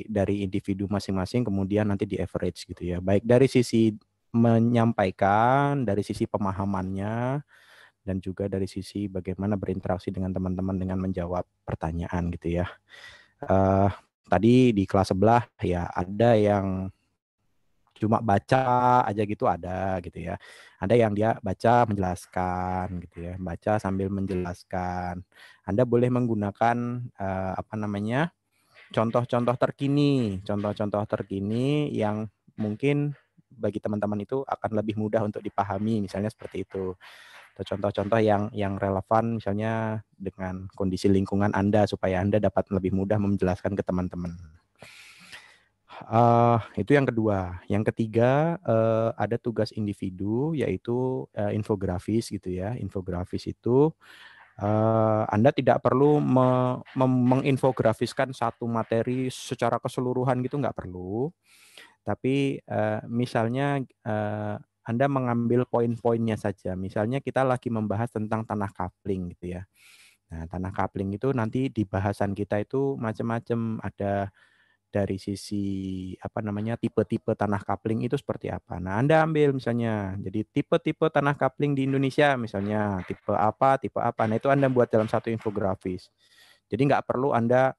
dari individu masing-masing, kemudian nanti di average gitu ya. Baik dari sisi menyampaikan, dari sisi pemahamannya, dan juga dari sisi bagaimana berinteraksi dengan teman-teman dengan menjawab pertanyaan gitu ya. Tadi di kelas sebelah ya ada yang cuma baca aja gitu ada gitu ya. Ada yang dia baca menjelaskan gitu ya, baca sambil menjelaskan. Anda boleh menggunakan contoh-contoh terkini yang mungkin bagi teman-teman itu akan lebih mudah untuk dipahami, misalnya seperti itu. Atau contoh-contoh yang relevan misalnya dengan kondisi lingkungan Anda supaya Anda dapat lebih mudah menjelaskan ke teman-teman. Itu yang kedua. Yang ketiga, ada tugas individu yaitu infografis gitu ya. Infografis itu Anda tidak perlu menginfografiskan satu materi secara keseluruhan gitu, nggak perlu. Tapi misalnya Anda mengambil poin-poinnya saja. Misalnya kita lagi membahas tentang tanah kapling gitu ya. Nah, tanah kapling itu nanti di bahasan kita itu macam-macam. Ada dari sisi tipe-tipe tanah kapling itu seperti apa. Nah, Anda ambil misalnya, jadi tipe-tipe tanah kapling di Indonesia misalnya tipe apa. Nah, itu Anda buat dalam satu infografis. Jadi nggak perlu Anda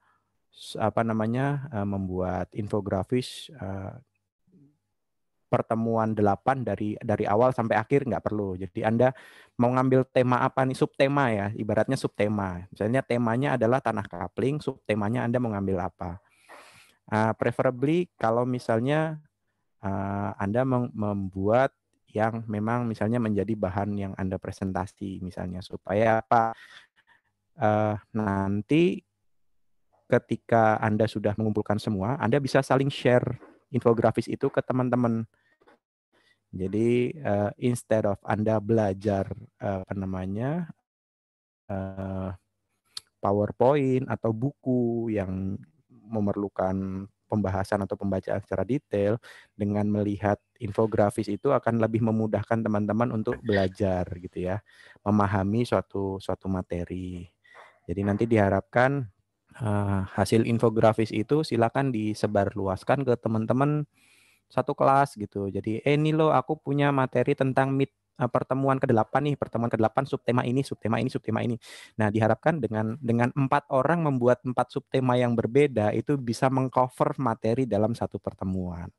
membuat infografis pertemuan 8 dari awal sampai akhir, nggak perlu. Jadi Anda mau ngambil tema apa nih, subtema ya, ibaratnya subtema. Misalnya temanya adalah tanah kapling, subtemanya Anda mau ngambil apa. Preferably kalau misalnya Anda membuat yang memang misalnya menjadi bahan yang Anda presentasi misalnya, supaya apa, nanti ketika Anda sudah mengumpulkan semua, Anda bisa saling share infografis itu ke teman-teman. Jadi instead of Anda belajar PowerPoint atau buku yang memerlukan pembahasan atau pembacaan secara detail, dengan melihat infografis itu akan lebih memudahkan teman-teman untuk belajar gitu ya, memahami suatu materi. Jadi nanti diharapkan hasil infografis itu silakan disebarluaskan ke teman-teman satu kelas gitu. Jadi ini loh aku punya materi tentang pertemuan ke-8 nih, pertemuan ke-8 subtema ini, subtema ini, subtema ini. Nah, diharapkan dengan 4 orang membuat 4 subtema yang berbeda itu bisa mengcover materi dalam satu pertemuan.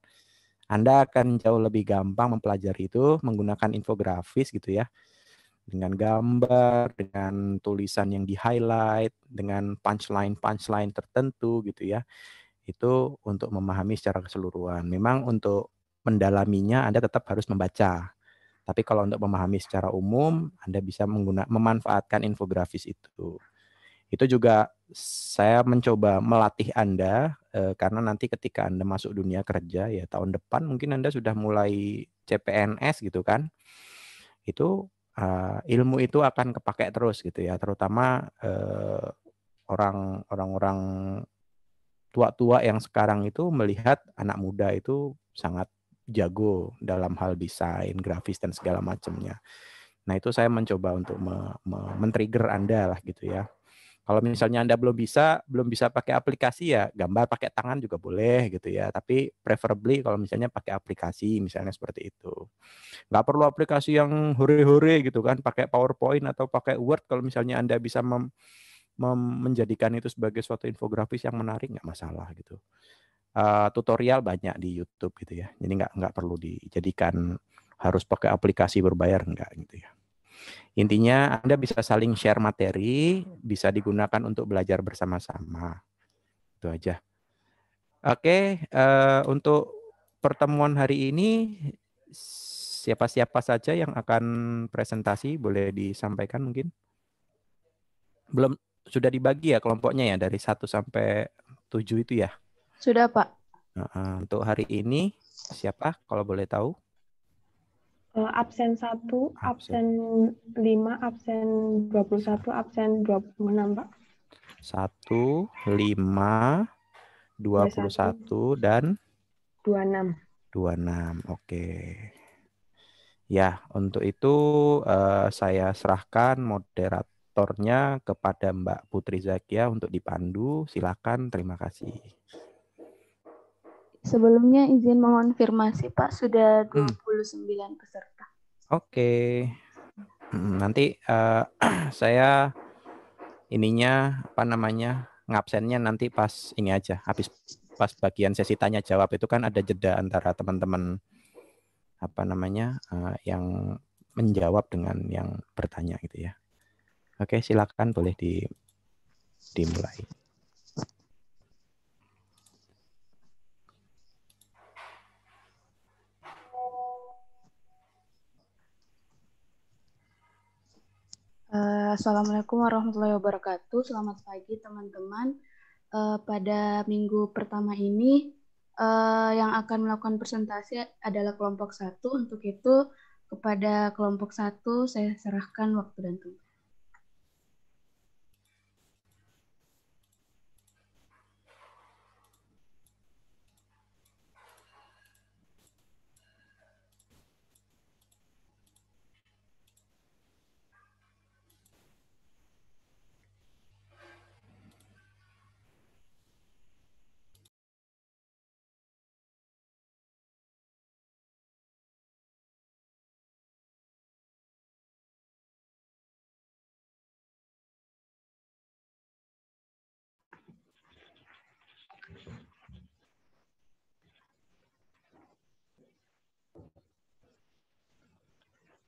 Anda akan jauh lebih gampang mempelajari itu menggunakan infografis gitu ya. Dengan gambar, dengan tulisan yang di-highlight, dengan punchline tertentu gitu ya. Itu untuk memahami secara keseluruhan. Memang untuk mendalaminya Anda tetap harus membaca. Tapi kalau untuk memahami secara umum, Anda bisa memanfaatkan infografis itu. Itu juga saya mencoba melatih Anda, karena nanti ketika Anda masuk dunia kerja ya tahun depan mungkin Anda sudah mulai CPNS gitu kan. Itu ilmu itu akan kepakai terus gitu ya, terutama orang-orang tua-tua yang sekarang itu melihat anak muda itu sangat jago dalam hal desain, grafis dan segala macamnya. Nah, itu saya mencoba untuk men-trigger Anda lah gitu ya. Kalau misalnya Anda belum bisa pakai aplikasi ya gambar pakai tangan juga boleh gitu ya. Tapi preferably kalau misalnya pakai aplikasi misalnya seperti itu. Nggak perlu aplikasi yang hore-hore gitu kan, pakai PowerPoint atau pakai Word. Kalau misalnya Anda bisa menjadikan itu sebagai suatu infografis yang menarik, nggak masalah gitu. Tutorial banyak di YouTube gitu ya. Jadi nggak perlu dijadikan harus pakai aplikasi berbayar, enggak gitu ya. Intinya Anda bisa saling share materi, bisa digunakan untuk belajar bersama-sama. Itu aja. Oke, untuk pertemuan hari ini siapa-siapa saja yang akan presentasi boleh disampaikan mungkin? Belum, sudah dibagi ya kelompoknya ya dari 1 sampai 7 itu ya? Sudah, Pak. Untuk hari ini siapa kalau boleh tahu? Absen 1, absen 5, absen 21, absen 26, Pak. 1, 5, 21, dan 26. 26. Oke. Ya, untuk itu saya serahkan moderatornya kepada Mbak Putri Zakia untuk dipandu. Silakan, terima kasih. Sebelumnya izin mengonfirmasi Pak, sudah 29 peserta. Oke. Nanti saya ngabsennya nanti pas ini aja, habis pas bagian sesi tanya jawab itu kan ada jeda antara teman-teman yang menjawab dengan yang bertanya gitu ya. Oke, silakan boleh dimulai. Assalamualaikum warahmatullahi wabarakatuh. Selamat pagi teman-teman. Pada minggu pertama ini yang akan melakukan presentasi adalah kelompok 1. Untuk itu kepada kelompok 1 saya serahkan waktu dan tempat.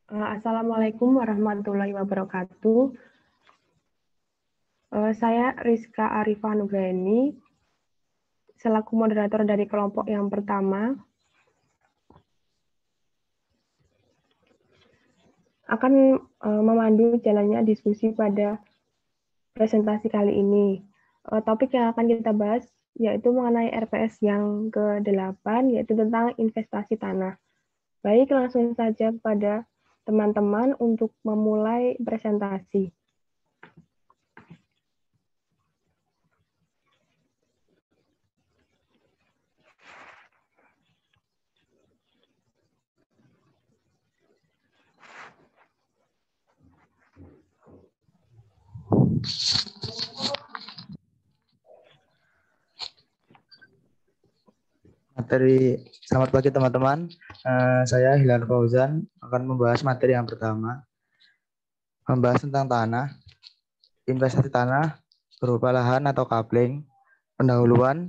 Assalamualaikum warahmatullahi wabarakatuh. Saya Rizka Arifah Nugraini, selaku moderator dari kelompok yang pertama, akan memandu jalannya diskusi pada presentasi kali ini. Topik yang akan kita bahas yaitu mengenai RPS yang ke-8, yaitu tentang investasi tanah. Baik, langsung saja kepada teman-teman untuk memulai presentasi. Selamat pagi teman-teman. Saya Hilal Fauzan akan membahas materi yang pertama. Membahas tentang tanah, investasi tanah berupa lahan atau coupling, pendahuluan,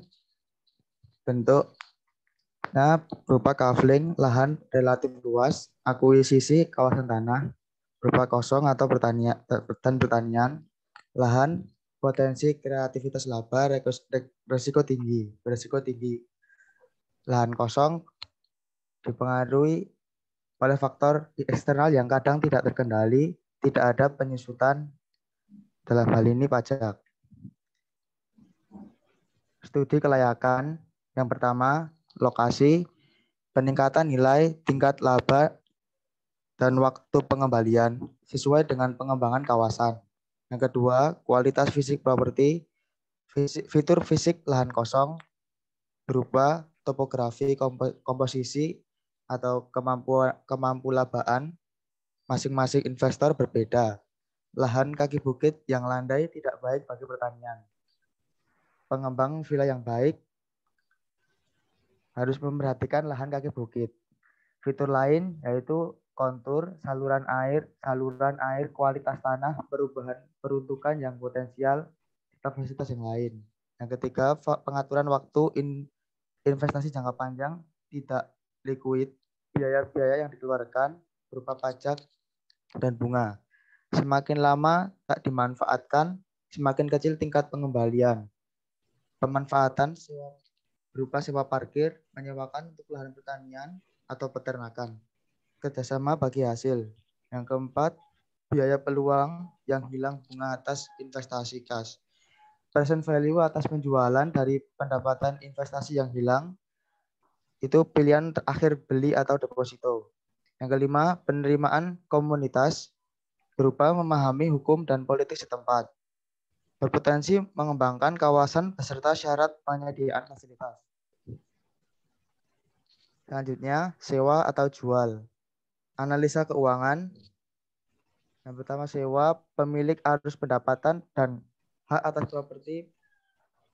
bentuknya berupa coupling, lahan relatif luas, akuisisi kawasan tanah, berupa kosong atau pertanian, lahan, potensi kreativitas laba, beresiko tinggi. Lahan kosong dipengaruhi oleh faktor eksternal yang kadang tidak terkendali, tidak ada penyusutan, dalam hal ini pajak. Studi kelayakan, yang pertama, lokasi, peningkatan nilai, tingkat laba, dan waktu pengembalian sesuai dengan pengembangan kawasan. Yang kedua, kualitas fisik properti, fitur fisik lahan kosong, berupa topografi, komposisi, atau kemampu labaan, masing-masing investor berbeda. Lahan kaki bukit yang landai tidak baik bagi pertanian. Pengembang villa yang baik harus memperhatikan lahan kaki bukit. Fitur lain yaitu kontur, saluran air, kualitas tanah, perubahan peruntukan yang potensial, kapasitas yang lain. Yang ketiga, pengaturan waktu investasi jangka panjang tidak liquid, biaya-biaya yang dikeluarkan berupa pajak dan bunga. Semakin lama tak dimanfaatkan, semakin kecil tingkat pengembalian. Pemanfaatan berupa sewa parkir, menyewakan untuk lahan pertanian atau peternakan. Kerjasama bagi hasil. Yang keempat, biaya peluang yang hilang bunga atas investasi kas. Present value atas penjualan dari pendapatan investasi yang hilang, itu pilihan terakhir beli atau deposito. Yang kelima, penerimaan komunitas berupa memahami hukum dan politik setempat. Berpotensi mengembangkan kawasan beserta syarat penyediaan fasilitas. Selanjutnya, sewa atau jual. Analisa keuangan. Yang pertama sewa, pemilik harus pendapatan dan hak atas properti,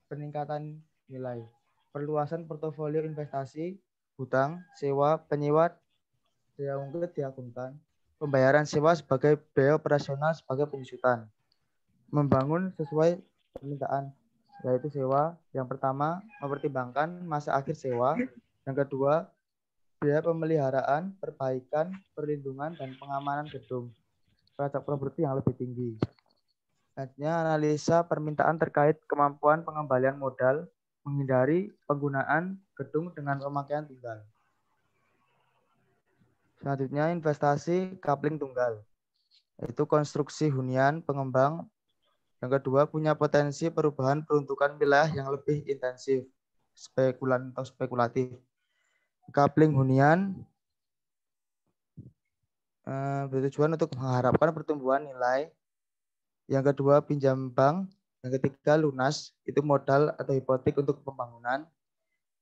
peningkatan nilai, perluasan portofolio investasi, hutang, sewa, penyewa, daya ungkit diakunkan, pembayaran sewa sebagai biaya operasional sebagai penyusutan, membangun sesuai permintaan, yaitu sewa. Yang pertama, mempertimbangkan masa akhir sewa. Yang kedua, biaya pemeliharaan, perbaikan, perlindungan, dan pengamanan gedung pajak properti yang lebih tinggi. Selanjutnya, analisa permintaan terkait kemampuan pengembalian modal, menghindari penggunaan gedung dengan pemakaian tunggal. Selanjutnya, investasi coupling tunggal, yaitu konstruksi hunian pengembang. Yang kedua, punya potensi perubahan peruntukan wilayah yang lebih intensif, spekulan atau spekulatif. Coupling hunian bertujuan untuk mengharapkan pertumbuhan nilai. Yang kedua, pinjam bank. Yang ketiga, lunas, itu modal atau hipotek untuk pembangunan.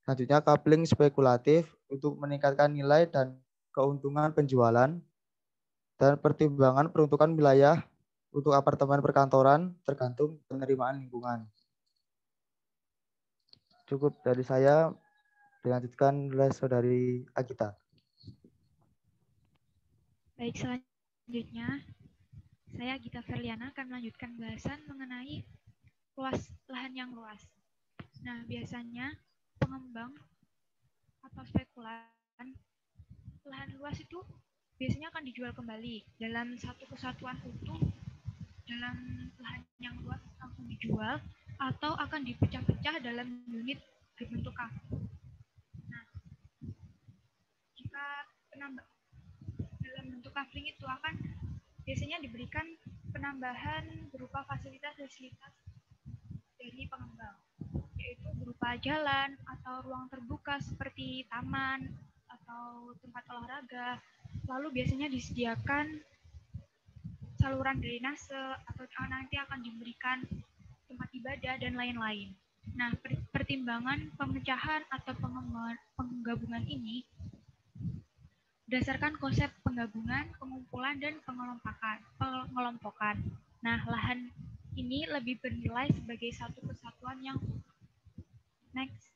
Selanjutnya, coupling spekulatif untuk meningkatkan nilai dan keuntungan penjualan. Dan pertimbangan peruntukan wilayah untuk apartemen perkantoran tergantung penerimaan lingkungan. Cukup dari saya, dilanjutkan oleh Saudari Agita. Baik, selanjutnya saya Gita Ferliana akan melanjutkan bahasan mengenai luas lahan yang luas. Nah, biasanya pengembang atau spekulan lahan luas itu biasanya akan dijual kembali dalam satu kesatuan utuh dalam lahan yang luas langsung dijual atau akan dipecah-pecah dalam unit berbentuk kafe. Nah, jika penambah dalam bentuk kafling itu akan biasanya diberikan penambahan berupa fasilitas-fasilitas dari pengembang, yaitu berupa jalan atau ruang terbuka seperti taman atau tempat olahraga. Lalu biasanya disediakan saluran drainase atau nanti akan diberikan tempat ibadah dan lain-lain. Nah, pertimbangan pemecahan atau penggabungan ini berdasarkan konsep penggabungan, pengumpulan, dan pengelompokan. Nah, lahan ini lebih bernilai sebagai satu kesatuan yang next.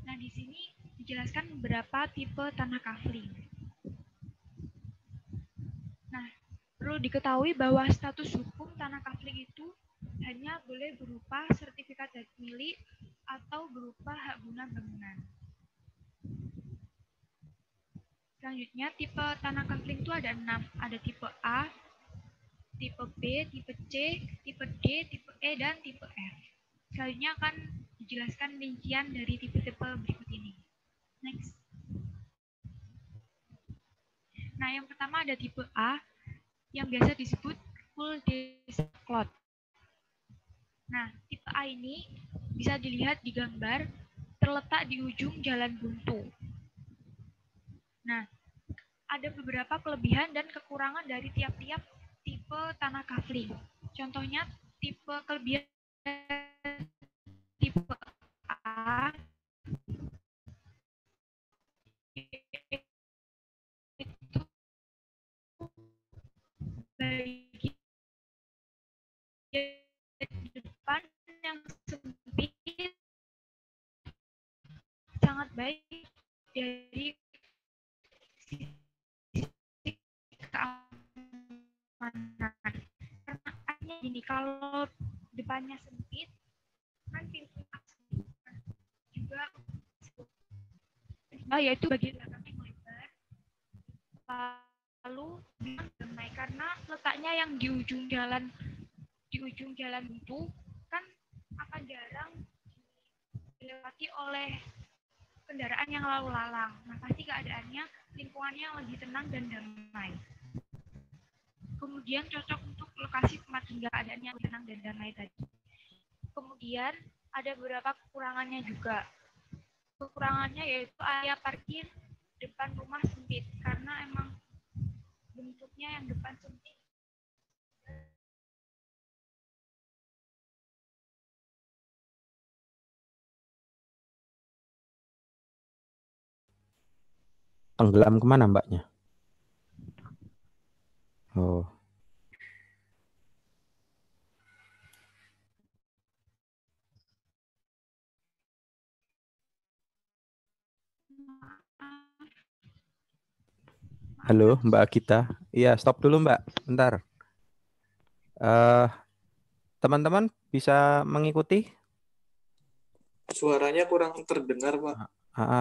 Nah, di sini dijelaskan beberapa tipe tanah kafling. Nah, perlu diketahui bahwa status hukum tanah kafling itu hanya boleh berupa sertifikat hak milik atau berupa hak guna bangunan. Selanjutnya, tipe tanah kafling itu ada 6. Ada tipe A, tipe B, tipe C, tipe D, tipe E, dan tipe F. Selanjutnya akan dijelaskan rincian dari tipe-tipe berikut ini. Next. Nah, yang pertama ada tipe A, yang biasa disebut full desk lot. Nah, tipe A ini bisa dilihat di gambar, terletak di ujung jalan buntu. Nah, ada beberapa kelebihan dan kekurangan dari tiap-tiap tipe tanah kafling. Contohnya, tipe kelebihan tipe A itu bagian depan yang sempit sangat baik dari keamanan. Karena gini, kalau depannya sempit, kan pintu juga yaitu bagian belakangnya melebar. Lalu damai karena letaknya yang di ujung jalan itu kan akan jarang dilewati oleh kendaraan yang lalu lalang. Nah, pasti keadaannya lingkungannya yang lebih tenang dan damai. Kemudian cocok untuk lokasi tempat tinggal, keadaannya lebih tenang dan damai tadi. Kemudian ada beberapa kekurangannya juga. Kekurangannya yaitu area parkir depan rumah sempit karena emang bentuknya yang depan sempit. Tenggelam kemana mbaknya? Oh. Halo, Mbak Agita. Iya, stop dulu, Mbak. Bentar. Teman-teman bisa mengikuti? Suaranya kurang terdengar, Pak.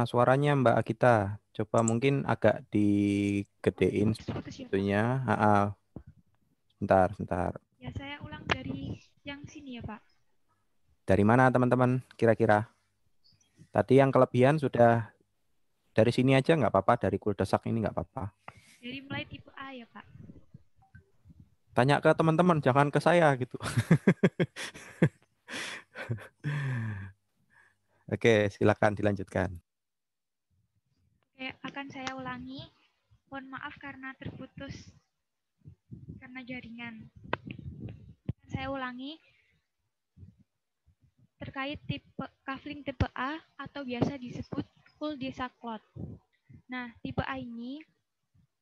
Suaranya Mbak Agita. Coba mungkin agak digedein itunya. Bentar. Ya, saya ulang dari yang sini ya, Pak. Dari mana teman-teman kira-kira? Tadi yang kelebihan sudah dari sini aja nggak apa-apa, dari kuldesak ini nggak apa-apa. Dari mulai tipe A ya, Pak. Tanya ke teman-teman, jangan ke saya gitu. Oke, silakan dilanjutkan. Oke, akan saya ulangi. Mohon maaf karena terputus karena jaringan. Saya ulangi. Terkait tipe kafling tipe A atau biasa disebut full disaklot. Nah, tipe A ini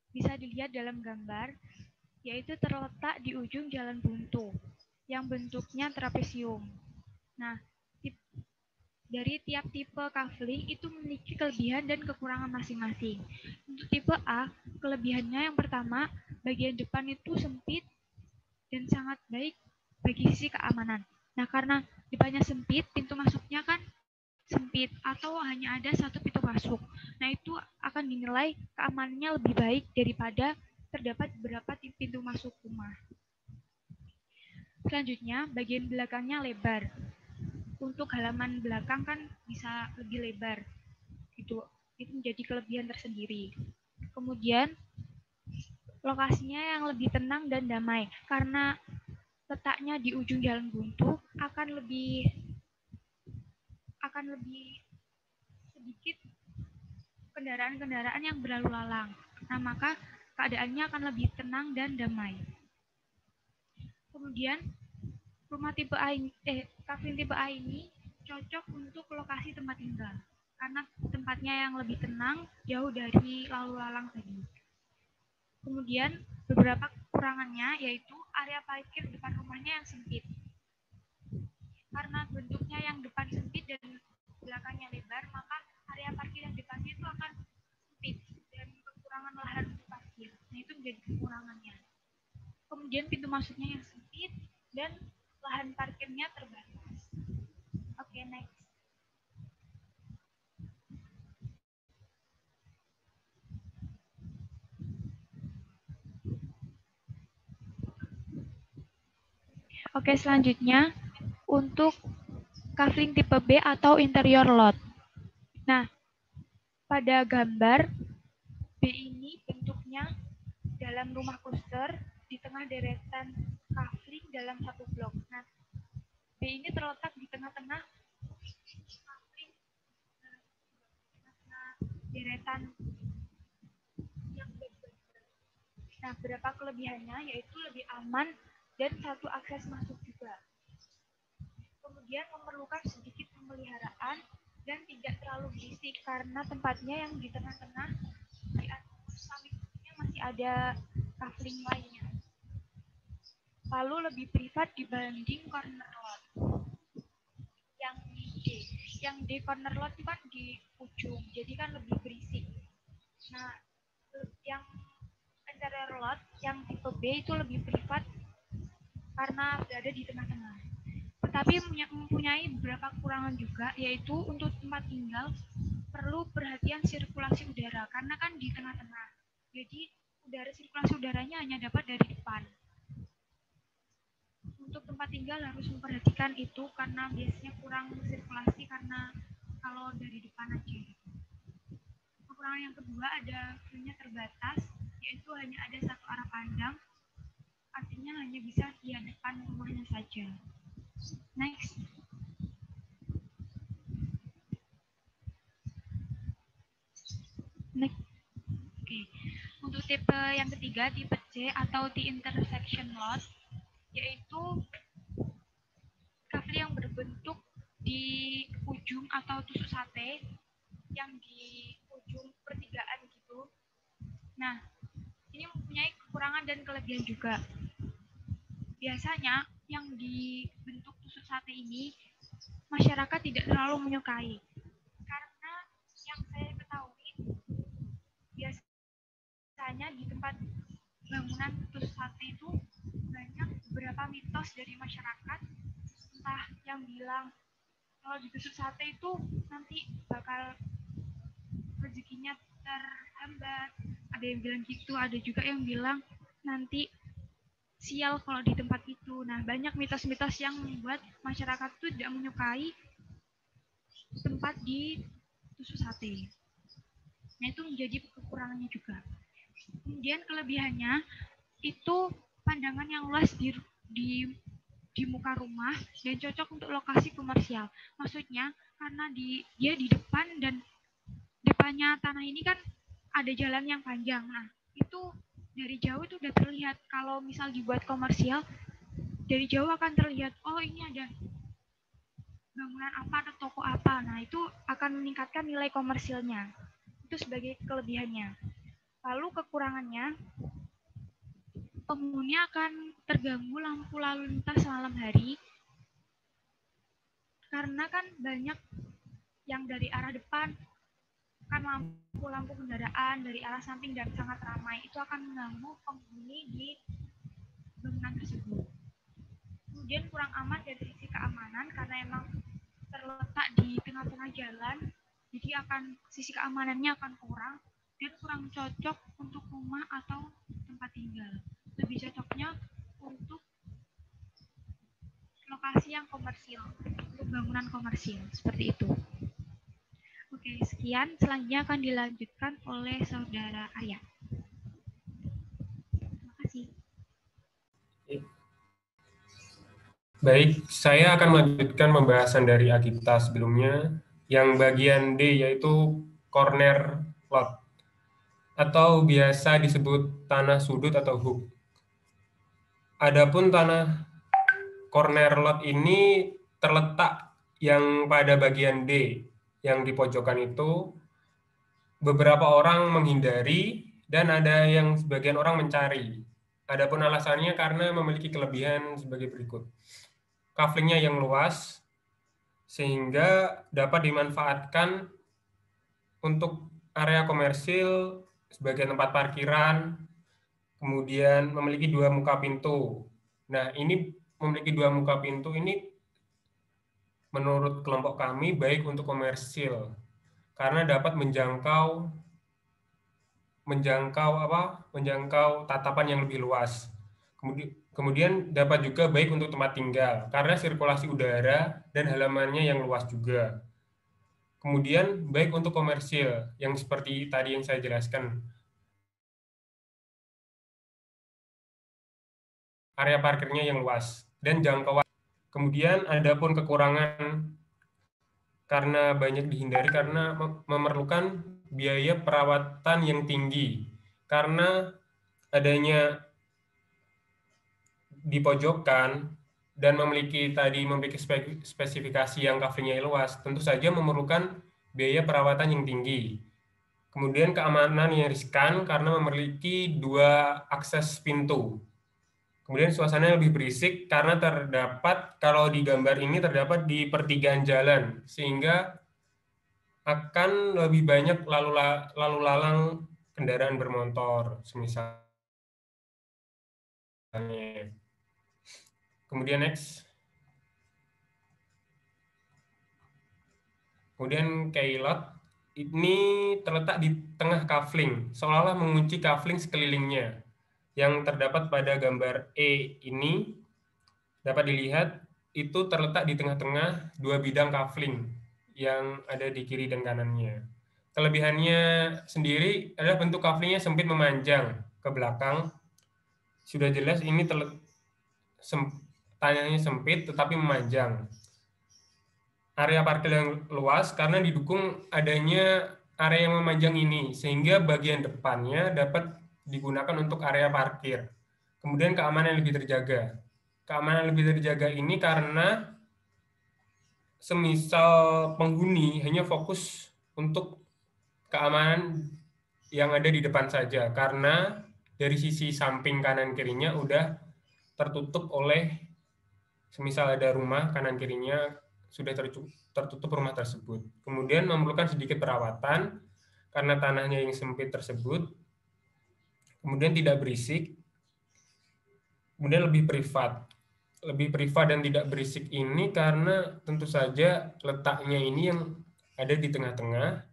bisa dilihat dalam gambar, yaitu terletak di ujung jalan buntu yang bentuknya trapesium. Nah, dari tiap tipe kafling itu memiliki kelebihan dan kekurangan masing-masing. Untuk tipe A, kelebihannya yang pertama, bagian depan itu sempit dan sangat baik bagi sisi keamanan. Nah, karena depannya sempit, pintu masuknya kan sempit atau hanya ada satu pintu masuk. Nah, itu akan dinilai keamanannya lebih baik daripada terdapat beberapa pintu masuk rumah. Selanjutnya, bagian belakangnya lebar. Untuk halaman belakang kan bisa lebih lebar. Itu menjadi kelebihan tersendiri. Kemudian, lokasinya yang lebih tenang dan damai karena letaknya di ujung jalan buntu akan lebih sedikit kendaraan-kendaraan yang berlalu lalang. Nah, maka keadaannya akan lebih tenang dan damai. Kemudian kafling tipe A ini cocok untuk lokasi tempat tinggal karena tempatnya yang lebih tenang, jauh dari lalu lalang tadi. Kemudian beberapa kekurangannya yaitu area parkir depan rumahnya yang sempit. Karena bentuknya yang depan sempit dan belakangnya lebar, maka area parkir yang depannya itu akan sempit dan kekurangan lahan untuk parkir. Nah, itu menjadi kekurangannya. Kemudian pintu masuknya yang sempit dan lahan parkirnya terbatas. Oke, next. Oke, selanjutnya untuk kafling tipe B atau interior lot. Nah, pada gambar B ini bentuknya dalam rumah cluster di tengah deretan kafling dalam satu blok. Nah, B ini terletak di tengah-tengah kafling deretan yang berbeda. Nah, berapa kelebihannya yaitu lebih aman dan satu akses masuk juga. Kemudian memerlukan sedikit pemeliharaan dan tidak terlalu berisik karena tempatnya yang di tengah-tengah di atas sampingnya masih ada kafling lainnya. Lalu lebih privat dibanding corner lot. Yang di corner lot itu kan di ujung, jadi kan lebih berisik. Nah, yang interior lot yang tipe B itu lebih privat karena berada di tengah-tengah. Tetapi mempunyai beberapa kekurangan juga, yaitu untuk tempat tinggal perlu perhatian sirkulasi udara karena kan di tengah-tengah. Jadi sirkulasi udaranya hanya dapat dari depan. Untuk tempat tinggal harus memperhatikan itu karena biasanya kurang sirkulasi karena kalau dari depan aja. Kekurangan yang kedua ada view-nya terbatas, yaitu hanya ada satu arah pandang, artinya hanya bisa di depan rumahnya saja. Next. Oke. Untuk tipe yang ketiga, tipe C atau the intersection lot, yaitu kafling yang berbentuk di ujung atau tusuk sate yang di ujung pertigaan gitu. Nah, ini mempunyai kekurangan kekurangan dan kelebihan juga. Biasanya yang dibentuk tusuk sate ini masyarakat tidak terlalu menyukai. Karena yang saya ketahui, biasanya di tempat bangunan tusuk sate itu banyak beberapa mitos dari masyarakat, entah yang bilang kalau ditusuk sate itu nanti bakal rezekinya terhambat, ada yang bilang gitu, ada juga yang bilang nanti sial kalau di tempat itu. Nah, banyak mitos-mitos yang membuat masyarakat itu tidak menyukai tempat di tusuk sate. Nah, itu menjadi kekurangannya juga. Kemudian kelebihannya itu pandangan yang luas di muka rumah dan cocok untuk lokasi komersial. Maksudnya karena dia di depan dan depannya tanah ini kan ada jalan yang panjang. Nah, itu dari jauh itu udah terlihat. Kalau misal dibuat komersial, dari jauh akan terlihat, oh ini ada bangunan apa atau toko apa. Nah, itu akan meningkatkan nilai komersilnya. Itu sebagai kelebihannya. Lalu kekurangannya, penghuni akan terganggu lampu lalu lintas malam hari karena kan banyak yang dari arah depan kan lampu-lampu kendaraan, dari arah samping dan sangat ramai, itu akan mengganggu penghuni di bangunan tersebut. Kemudian kurang aman dari sisi keamanan karena emang terletak di tengah-tengah jalan, jadi sisi keamanannya akan kurang dan kurang cocok untuk rumah atau tempat tinggal. Lebih cocoknya untuk lokasi yang komersial, untuk bangunan komersial, seperti itu. Oke, sekian. Selanjutnya akan dilanjutkan oleh Saudara Arya. Terima kasih. Baik, saya akan melanjutkan pembahasan dari Agita sebelumnya, yang bagian D yaitu corner lot, atau biasa disebut tanah sudut atau hook. Adapun tanah corner lot ini terletak yang pada bagian D, yang di pojokan itu beberapa orang menghindari dan ada yang sebagian orang mencari. Adapun alasannya karena memiliki kelebihan sebagai berikut. Kaflingnya yang luas, sehingga dapat dimanfaatkan untuk area komersil sebagai tempat parkiran, kemudian memiliki 2 muka pintu. Nah, ini memiliki 2 muka pintu ini menurut kelompok kami baik untuk komersil, karena dapat menjangkau tatapan yang lebih luas. Kemudian dapat juga baik untuk tempat tinggal, karena sirkulasi udara dan halamannya yang luas juga. Kemudian baik untuk komersil, yang seperti tadi yang saya jelaskan. Area parkirnya yang luas dan jangkauan. Kemudian adapun kekurangan karena banyak dihindari karena memerlukan biaya perawatan yang tinggi. Karena adanya di pojokan dan memiliki spesifikasi yang covernya luas, tentu saja memerlukan biaya perawatan yang tinggi. Kemudian keamanan yang riskan karena memiliki 2 akses pintu. Kemudian suasananya lebih berisik karena kalau di gambar ini terdapat di pertigaan jalan, sehingga akan lebih banyak lalu lalang kendaraan bermotor, semisal. Kemudian next. Kemudian keylot ini terletak di tengah kafling, seolah-olah mengunci kafling sekelilingnya. Yang terdapat pada gambar E ini dapat dilihat itu terletak di tengah-tengah 2 bidang kafling yang ada di kiri dan kanannya. Kelebihannya sendiri adalah bentuk kaflingnya sempit memanjang ke belakang. Sudah jelas ini tanahnya sempit tetapi memanjang. Area parkir yang luas karena didukung adanya area yang memanjang ini, sehingga bagian depannya dapat digunakan untuk area parkir. Kemudian keamanan lebih terjaga. Keamanan lebih terjaga ini karena semisal penghuni hanya fokus untuk keamanan yang ada di depan saja, karena dari sisi samping kanan kirinya udah tertutup oleh, semisal ada rumah kanan kirinya sudah tertutup rumah tersebut. Kemudian memerlukan sedikit perawatan karena tanahnya yang sempit tersebut, kemudian tidak berisik, kemudian lebih privat. Lebih privat dan tidak berisik ini karena tentu saja letaknya ini yang ada di tengah-tengah,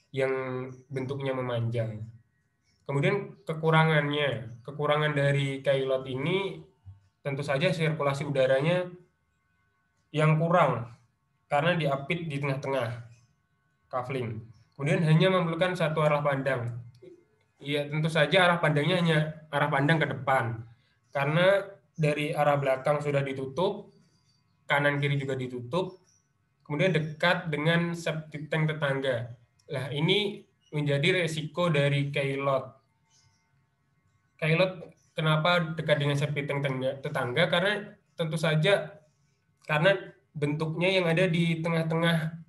yang bentuknya memanjang. Kemudian kekurangan dari kailot ini tentu saja sirkulasi udaranya yang kurang karena diapit di tengah-tengah kafling. Kemudian hanya memerlukan satu arah pandang. Ya, tentu saja arah pandangnya hanya arah pandang ke depan. Karena dari arah belakang sudah ditutup, kanan kiri juga ditutup, kemudian dekat dengan septic tank tetangga. Nah, ini menjadi resiko dari kailot. Kailot kenapa dekat dengan septic tank tetangga? Karena tentu saja karena bentuknya yang ada di tengah-tengah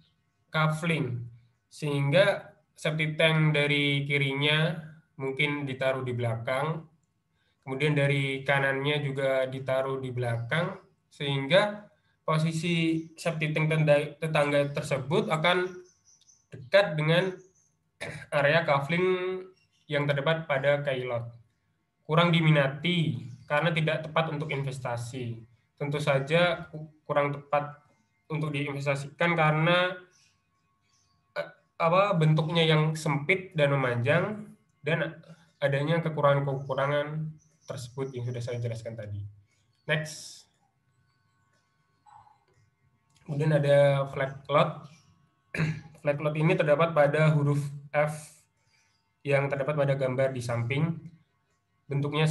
kafling, sehingga septic tank dari kirinya mungkin ditaruh di belakang, kemudian dari kanannya juga ditaruh di belakang, sehingga posisi septic tank tetangga tersebut akan dekat dengan area kafling yang terdapat pada kailot. Kurang diminati karena tidak tepat untuk investasi. Tentu saja kurang tepat untuk diinvestasikan karena bentuknya yang sempit dan memanjang dan adanya kekurangan-kekurangan tersebut yang sudah saya jelaskan tadi. Next. Kemudian ada flat lot. Flat lot ini terdapat pada huruf F yang terdapat pada gambar di samping. Bentuknya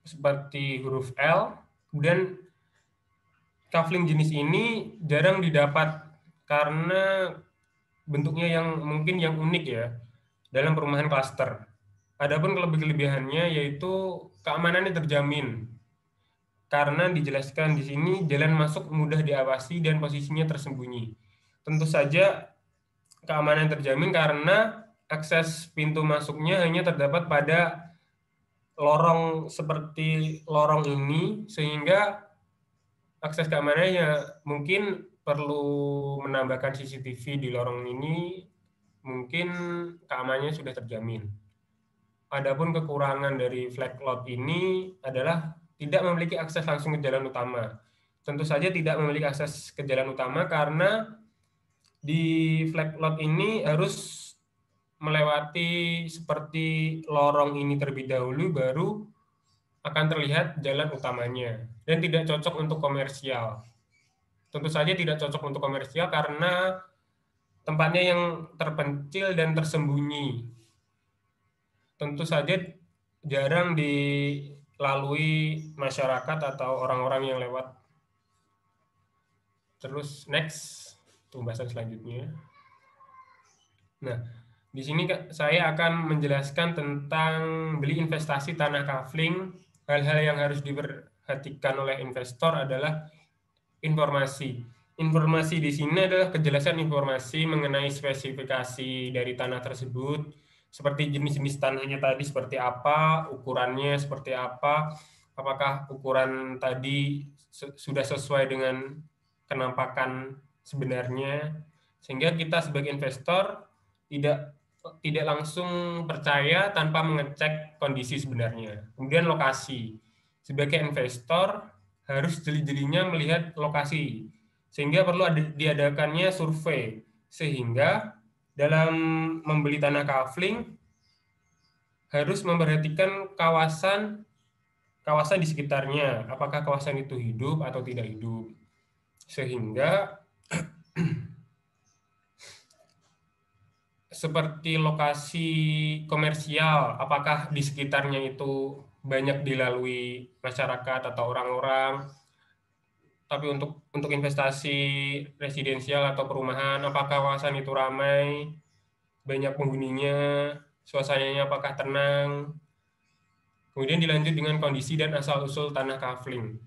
seperti huruf L. Kemudian kafling jenis ini jarang didapat karena bentuknya yang mungkin yang unik ya dalam perumahan klaster. Adapun kelebihannya yaitu keamanannya terjamin. Karena dijelaskan di sini jalan masuk mudah diawasi dan posisinya tersembunyi. Tentu saja keamanan terjamin karena akses pintu masuknya hanya terdapat pada lorong seperti lorong ini, sehingga akses keamanannya mungkin perlu menambahkan CCTV di lorong ini, mungkin keamanannya sudah terjamin. Adapun kekurangan dari flat lot ini adalah tidak memiliki akses langsung ke jalan utama. Tentu saja tidak memiliki akses ke jalan utama karena di flat lot ini harus melewati seperti lorong ini terlebih dahulu baru akan terlihat jalan utamanya, dan tidak cocok untuk komersial. Tentu saja tidak cocok untuk komersial karena tempatnya yang terpencil dan tersembunyi. Tentu saja jarang dilalui masyarakat atau orang-orang yang lewat. Terus next, pembahasan selanjutnya. Nah, di sini saya akan menjelaskan tentang beli investasi tanah kafling. Hal-hal yang harus diperhatikan oleh investor adalah informasi. Informasi di sini adalah kejelasan informasi mengenai spesifikasi dari tanah tersebut, seperti jenis-jenis tanahnya tadi seperti apa, ukurannya seperti apa, apakah ukuran tadi sudah sesuai dengan kenampakan sebenarnya, sehingga kita sebagai investor tidak langsung percaya tanpa mengecek kondisi sebenarnya. Kemudian lokasi. Sebagai investor harus jeli-jelinya melihat lokasi, sehingga perlu diadakannya survei, sehingga dalam membeli tanah kafling harus memperhatikan kawasan di sekitarnya, apakah kawasan itu hidup atau tidak hidup, sehingga seperti lokasi komersial, apakah di sekitarnya itu banyak dilalui masyarakat atau orang-orang. Tapi untuk investasi residensial atau perumahan, apakah kawasan itu ramai, banyak penghuninya, suasananya apakah tenang. Kemudian dilanjut dengan kondisi dan asal-usul tanah kafling.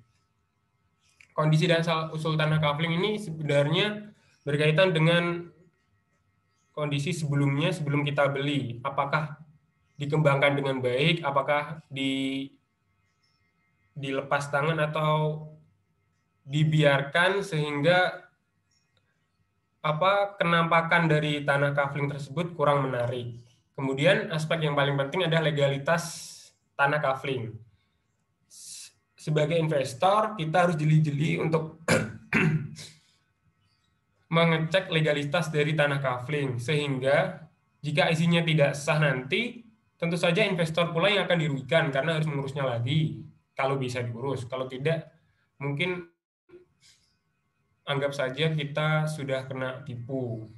Kondisi dan asal-usul tanah kafling ini sebenarnya berkaitan dengan kondisi sebelumnya sebelum kita beli. Apakah dikembangkan dengan baik, apakah dilepas tangan atau dibiarkan sehingga kenampakan dari tanah kafling tersebut kurang menarik. Kemudian aspek yang paling penting adalah legalitas tanah kafling. Sebagai investor, kita harus jeli-jeli untuk mengecek legalitas dari tanah kafling, sehingga jika izinnya tidak sah nanti, tentu saja investor pula yang akan dirugikan karena harus mengurusnya lagi, kalau bisa diurus. Kalau tidak, mungkin anggap saja kita sudah kena tipu.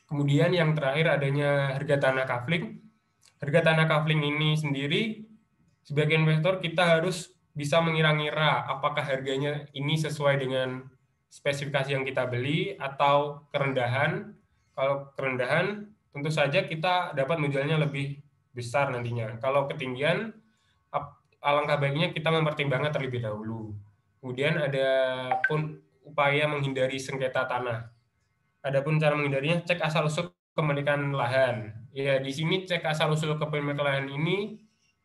Kemudian yang terakhir adanya harga tanah kafling. Harga tanah kafling ini sendiri, sebagai investor kita harus bisa mengira-ngira apakah harganya ini sesuai dengan spesifikasi yang kita beli atau kerendahan. Kalau kerendahan, tentu saja kita dapat menjualnya lebih besar nantinya. Kalau ketinggian, alangkah baiknya kita mempertimbangkan terlebih dahulu. Kemudian ada pun upaya menghindari sengketa tanah. Adapun cara menghindarinya, cek asal-usul kepemilikan lahan. Ya, di sini cek asal-usul kepemilikan lahan ini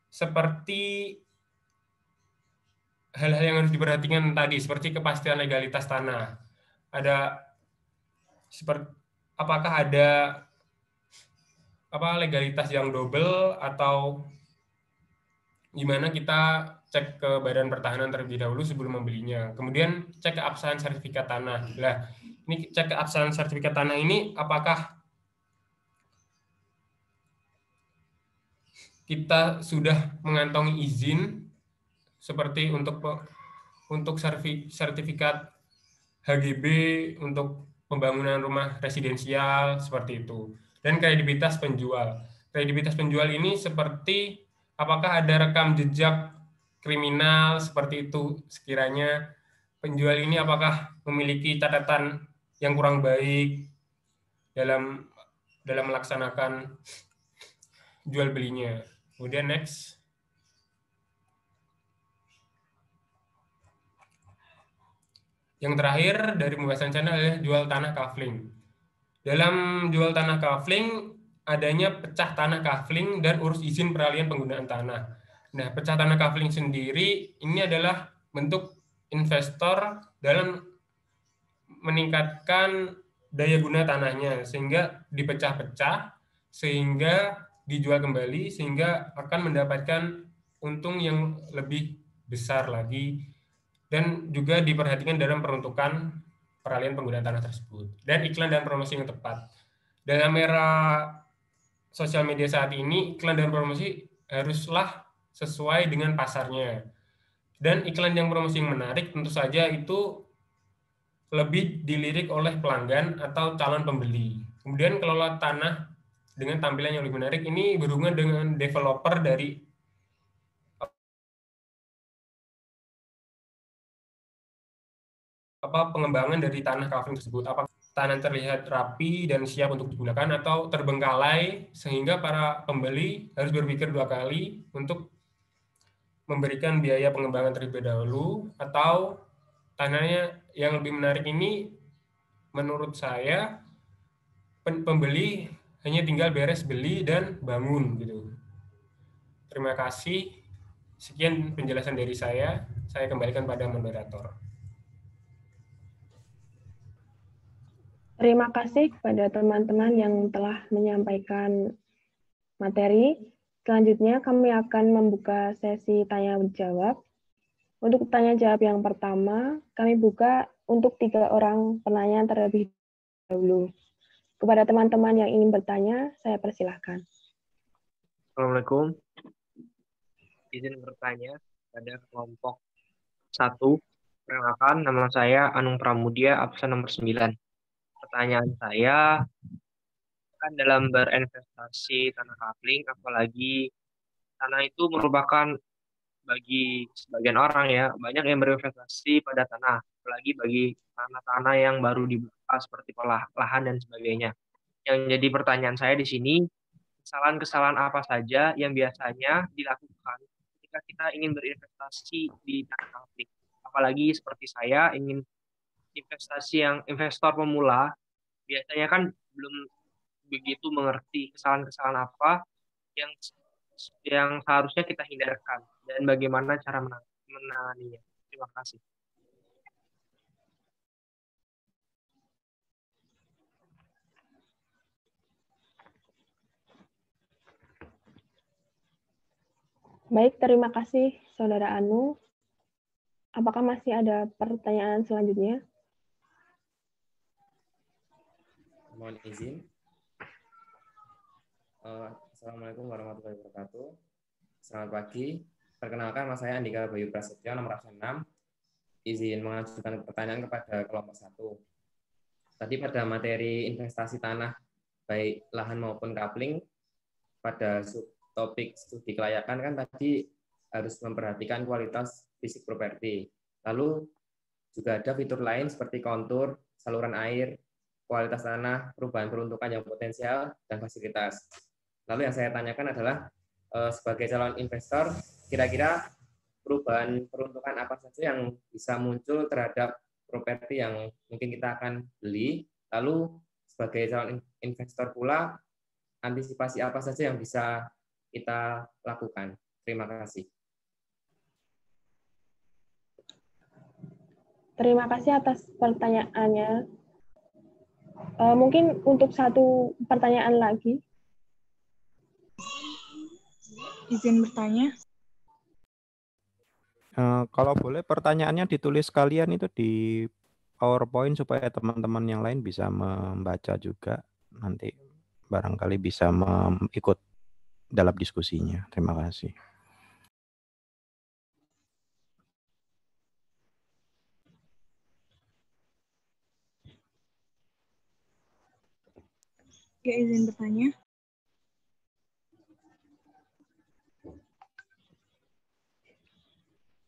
seperti hal-hal yang harus diperhatikan tadi, seperti kepastian legalitas tanah. Ada seperti apakah ada legalitas yang double atau gimana, kita cek ke Badan Pertahanan terlebih dahulu sebelum membelinya. Kemudian cek keabsahan sertifikat tanah. Nah, ini cek keabsahan sertifikat tanah ini apakah kita sudah mengantongi izin seperti untuk sertifikat HGB untuk pembangunan rumah residensial seperti itu. Dan kredibilitas penjual. Kredibilitas penjual ini seperti apakah ada rekam jejak kriminal seperti itu, sekiranya penjual ini apakah memiliki catatan yang kurang baik dalam melaksanakan jual belinya. Kemudian next. Yang terakhir dari pembahasan channel adalah jual tanah kafling. Dalam jual tanah kafling, adanya pecah tanah kafling dan urus izin peralihan penggunaan tanah. Nah, pecah tanah kafling sendiri ini adalah bentuk investor dalam meningkatkan daya guna tanahnya, sehingga dipecah-pecah, sehingga dijual kembali, sehingga akan mendapatkan untung yang lebih besar lagi, dan juga diperhatikan dalam peruntukan peralihan penggunaan tanah tersebut. Dan iklan dan promosi yang tepat. Dalam era sosial media saat ini, iklan dan promosi haruslah sesuai dengan pasarnya. Dan iklan yang promosi yang menarik tentu saja itu lebih dilirik oleh pelanggan atau calon pembeli. Kemudian kelola tanah dengan tampilan yang lebih menarik ini berhubungan dengan developer dari pengembangan dari tanah kafling tersebut. Apakah tanah terlihat rapi dan siap untuk digunakan atau terbengkalai sehingga para pembeli harus berpikir dua kali untuk memberikan biaya pengembangan terlebih dahulu, atau tanahnya yang lebih menarik ini menurut saya pembeli hanya tinggal beres beli dan bangun gitu. Terima kasih. Sekian penjelasan dari saya. Saya kembalikan pada moderator. Terima kasih kepada teman-teman yang telah menyampaikan materi. Selanjutnya kami akan membuka sesi tanya-jawab. Untuk tanya-jawab yang pertama, kami buka untuk 3 orang penanya terlebih dahulu. Kepada teman-teman yang ingin bertanya, saya persilahkan. Assalamualaikum. Izin bertanya pada kelompok 1. Perkenalkan, nama saya Anung Pramudia, absen nomor 9. Pertanyaan saya, kan dalam berinvestasi tanah kafling, apalagi tanah itu merupakan bagi sebagian orang ya, banyak yang berinvestasi pada tanah, apalagi bagi tanah-tanah yang baru dibuka seperti lahan dan sebagainya. Yang jadi pertanyaan saya di sini, kesalahan-kesalahan apa saja yang biasanya dilakukan ketika kita ingin berinvestasi di tanah kafling? Apalagi seperti saya ingin investasi yang investor pemula, biasanya kan belum begitu mengerti kesalahan-kesalahan apa yang seharusnya kita hindarkan dan bagaimana cara menanganinya. Terima kasih. Baik, terima kasih Saudara Anu. Apakah masih ada pertanyaan selanjutnya? Mohon izin. Assalamualaikum warahmatullahi wabarakatuh. Selamat pagi. Perkenalkan, nama saya Andika Bayu Prasetyo, nomor absen 6. Izin mengajukan pertanyaan kepada kelompok 1. Tadi pada materi investasi tanah, baik lahan maupun coupling, pada subtopik studi kelayakan kan tadi harus memperhatikan kualitas fisik properti. Lalu juga ada fitur lain seperti kontur, saluran air, kualitas tanah, perubahan peruntukan yang potensial, dan fasilitas. Lalu yang saya tanyakan adalah, sebagai calon investor, kira-kira perubahan peruntukan apa saja yang bisa muncul terhadap properti yang mungkin kita akan beli, lalu sebagai calon investor pula, antisipasi apa saja yang bisa kita lakukan. Terima kasih. Terima kasih atas pertanyaannya. Mungkin untuk satu pertanyaan lagi. Izin bertanya. Kalau boleh pertanyaannya ditulis sekalian itu di PowerPoint supaya teman-teman yang lain bisa membaca juga. Nanti barangkali bisa ikut dalam diskusinya. Terima kasih. Oke, izin bertanya.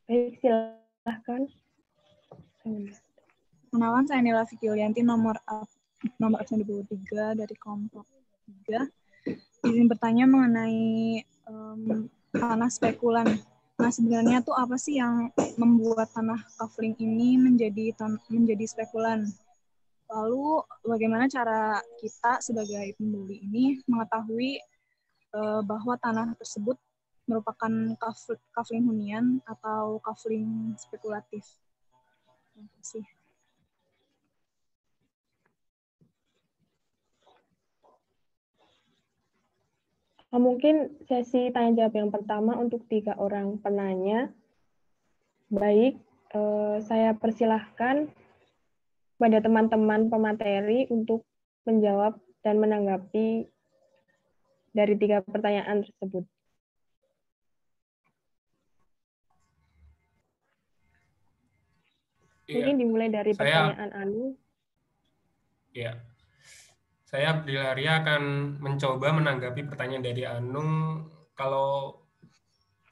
Baik, silahkan. Perkenalan, saya Nila Vicky Yulianti, nomor absen 23 dari kelompok 3. Izin bertanya mengenai tanah spekulan. Nah, sebenarnya tuh apa sih yang membuat tanah kafling ini menjadi spekulan? Lalu bagaimana cara kita sebagai pembeli ini mengetahui bahwa tanah tersebut merupakan kafling hunian atau kafling spekulatif? Terima kasih. Mungkin sesi tanya jawab yang pertama untuk 3 orang penanya. Baik, saya persilahkan pada teman-teman pemateri untuk menjawab dan menanggapi dari 3 pertanyaan tersebut. Mungkin dimulai dari pertanyaan Anu. Ya, saya Abdilaria akan mencoba menanggapi pertanyaan dari Anung. Kalau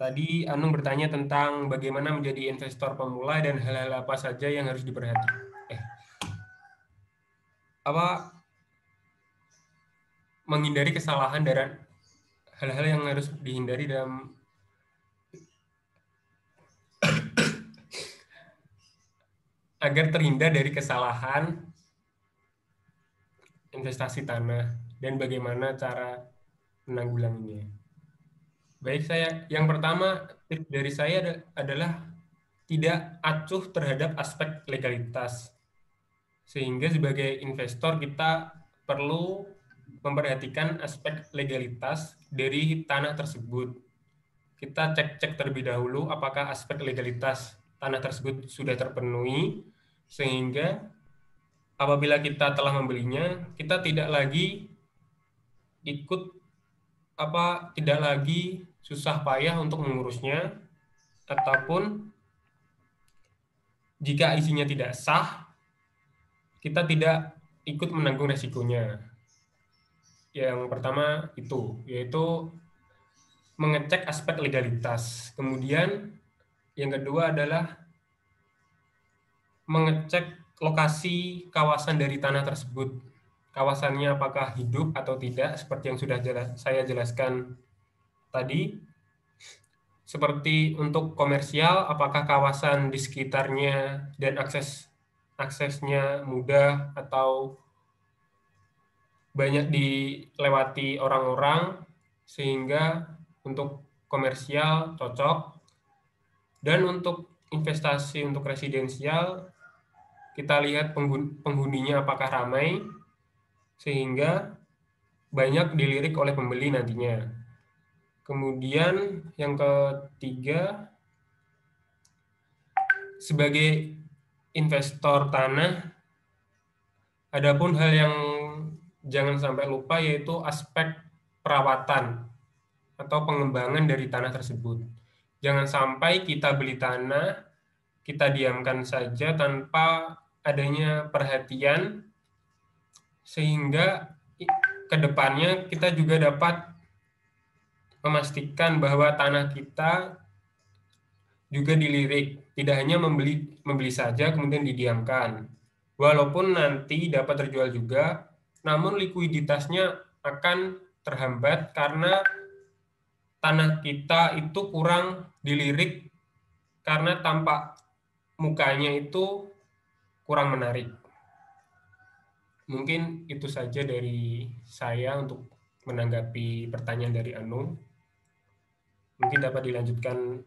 tadi Anung bertanya tentang bagaimana menjadi investor pemula dan hal-hal apa saja yang harus diperhatikan. Menghindari kesalahan dan hal-hal yang harus dihindari dalam agar terhindar dari kesalahan investasi tanah dan bagaimana cara menanggulanginya. Baik, yang pertama tips dari saya adalah tidak acuh terhadap aspek legalitas. Sehingga sebagai investor kita perlu memperhatikan aspek legalitas dari tanah tersebut. Kita cek terlebih dahulu apakah aspek legalitas tanah tersebut sudah terpenuhi, sehingga apabila kita telah membelinya, kita tidak lagi susah payah untuk mengurusnya, ataupun jika isinya tidak sah, kita tidak ikut menanggung resikonya. Yang pertama itu, yaitu mengecek aspek legalitas. Kemudian yang kedua adalah mengecek lokasi kawasan dari tanah tersebut. Kawasannya apakah hidup atau tidak, seperti yang sudah saya jelaskan tadi. Seperti untuk komersial, apakah kawasan di sekitarnya dan aksesnya mudah atau banyak dilewati orang-orang, sehingga untuk komersial cocok, dan untuk investasi untuk residensial kita lihat penghuninya apakah ramai sehingga banyak dilirik oleh pembeli nantinya. Kemudian yang ketiga, sebagai investor tanah, adapun hal yang jangan sampai lupa yaitu aspek perawatan atau pengembangan dari tanah tersebut. Jangan sampai kita beli tanah, kita diamkan saja tanpa adanya perhatian, sehingga ke depannya kita juga dapat memastikan bahwa tanah kita juga dilirik, tidak hanya membeli saja kemudian didiamkan. Walaupun nanti dapat terjual juga, namun likuiditasnya akan terhambat karena tanah kita itu kurang dilirik karena tampak mukanya itu kurang menarik. Mungkin itu saja dari saya untuk menanggapi pertanyaan dari Anu. Mungkin dapat dilanjutkan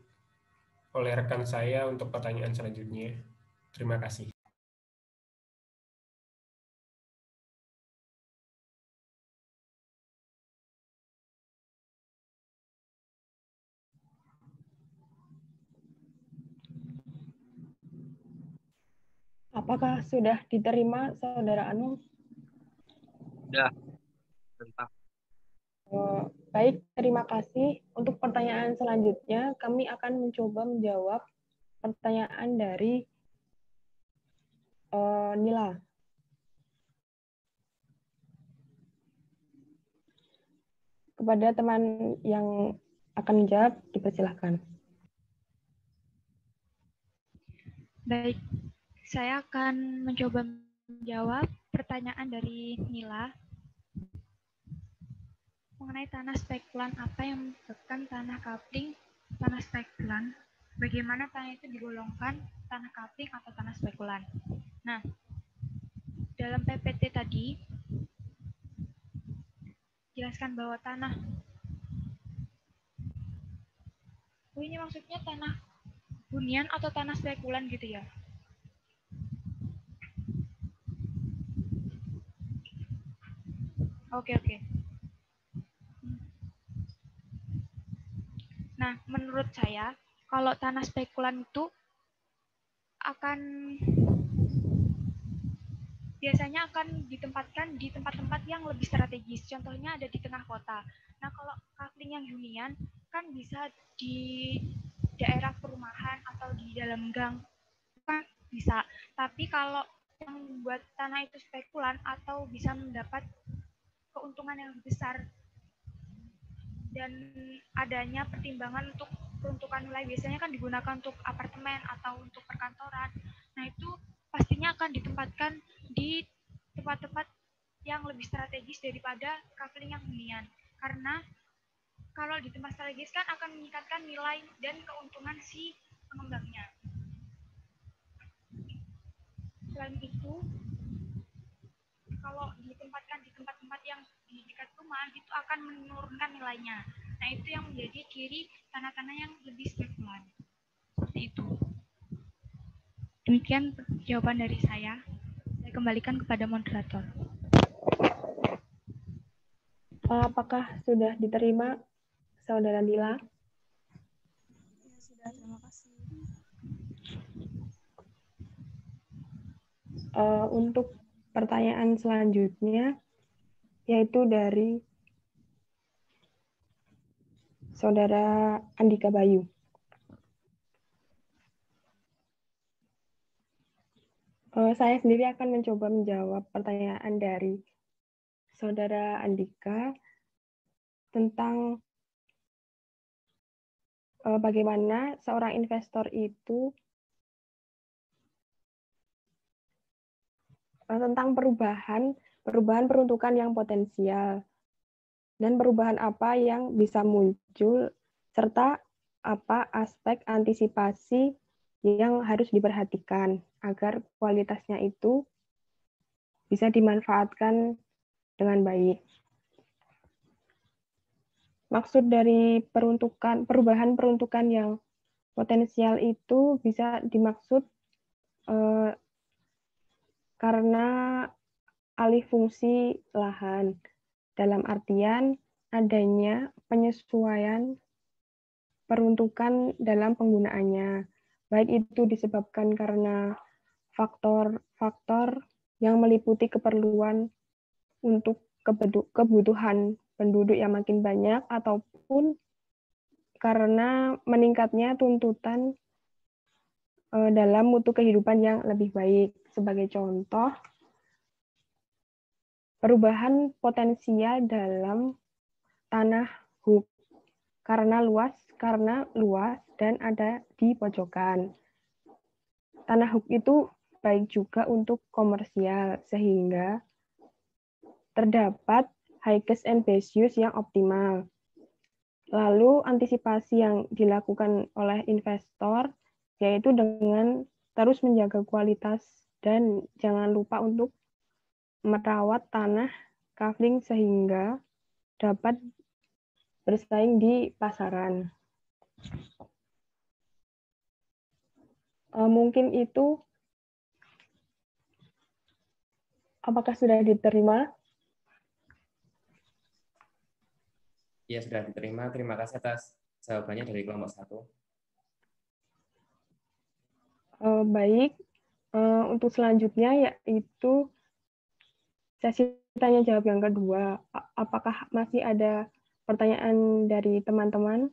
oleh rekan saya untuk pertanyaan selanjutnya. Terima kasih. Apakah sudah diterima, Saudara Anu? Sudah. Mantap. Baik, terima kasih. Untuk pertanyaan selanjutnya, kami akan mencoba menjawab pertanyaan dari Nila. Kepada teman yang akan menjawab, dipersilahkan. Baik, saya akan mencoba menjawab pertanyaan dari Nila mengenai tanah spekulan. Apa yang menyebabkan tanah kapling, tanah spekulan? Bagaimana tanah itu digolongkan tanah kapling atau tanah spekulan? Nah, dalam PPT tadi jelaskan bahwa tanah, ini maksudnya tanah hunian atau tanah spekulan gitu ya? Oke. Nah, menurut saya, kalau tanah spekulan itu akan biasanya akan ditempatkan di tempat-tempat yang lebih strategis. Contohnya ada di tengah kota. Nah, kalau kapling yang hunian kan bisa di daerah perumahan atau di dalam gang, kan bisa. Tapi kalau yang membuat tanah itu spekulan atau bisa mendapat keuntungan yang lebih besar dan adanya pertimbangan untuk peruntukan wilayah, biasanya kan digunakan untuk apartemen atau untuk perkantoran. Nah, itu pastinya akan ditempatkan di tempat-tempat yang lebih strategis daripada kapling yang hunian. Karena kalau di tempat strategis kan akan meningkatkan nilai dan keuntungan si pengembangnya. Selain itu, kalau ditempatkan di tempat-tempat yang di dekat rumah, itu akan menurunkan nilainya. Nah, itu yang menjadi ciri tanah-tanah yang lebih spekulan. Seperti itu. Demikian jawaban dari saya. Saya kembalikan kepada moderator. Apakah sudah diterima, Saudara Nila? Ya, sudah. Terima kasih. Untuk pertanyaan selanjutnya, yaitu dari Saudara Andika Bayu. Saya sendiri akan mencoba menjawab pertanyaan dari Saudara Andika tentang bagaimana seorang investor itu tentang perubahan peruntukan yang potensial dan perubahan apa yang bisa muncul serta apa aspek antisipasi yang harus diperhatikan agar kualitasnya itu bisa dimanfaatkan dengan baik. maksud dari perubahan peruntukan yang potensial itu bisa dimaksud karena alih fungsi lahan, dalam artian adanya penyesuaian peruntukan dalam penggunaannya, baik itu disebabkan karena faktor-faktor yang meliputi keperluan untuk kebutuhan penduduk yang makin banyak ataupun karena meningkatnya tuntutan dalam mutu kehidupan yang lebih baik. Sebagai contoh, perubahan potensial dalam tanah huk karena luas dan ada di pojokan. Tanah huk itu baik juga untuk komersial sehingga terdapat high-use and base use yang optimal. Lalu antisipasi yang dilakukan oleh investor yaitu dengan terus menjaga kualitas dan jangan lupa untuk merawat tanah kafling sehingga dapat bersaing di pasaran. Mungkin itu, apakah sudah diterima? Ya, sudah diterima. Terima kasih atas jawabannya dari kelompok 1. Baik, untuk selanjutnya yaitu sesi tanya jawab yang kedua. Apakah masih ada pertanyaan dari teman-teman?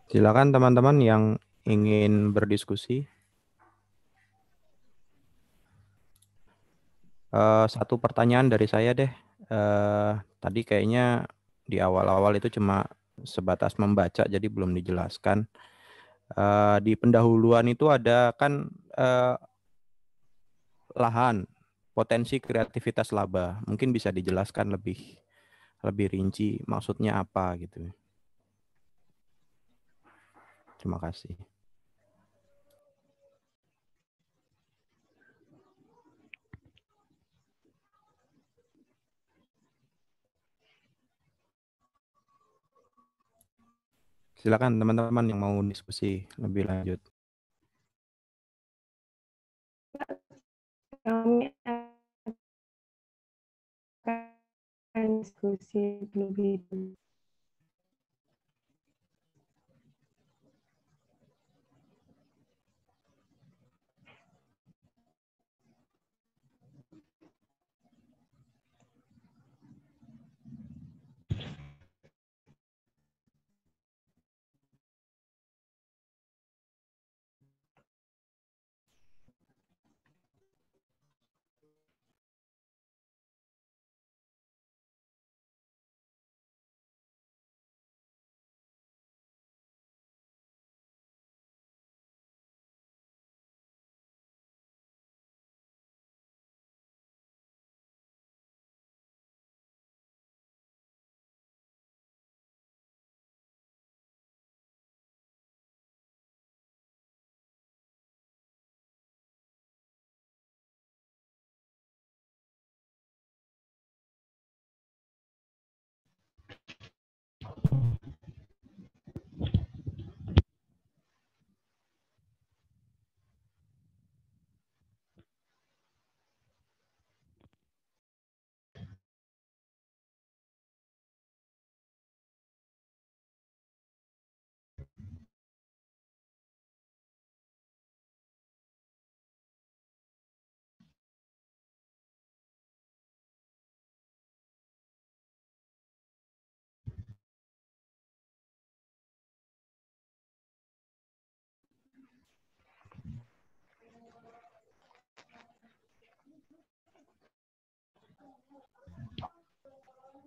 Silakan teman-teman yang ingin berdiskusi. Satu pertanyaan dari saya deh. Tadi kayaknya di awal-awal itu cuma sebatas membaca, jadi belum dijelaskan. Di pendahuluan itu ada kan lahan, potensi kreativitas laba. Mungkin bisa dijelaskan lebih rinci maksudnya apa gitu. Terima kasih. Silakan teman-teman yang mau diskusi lebih lanjut. Kami akan diskusi lebih dulu.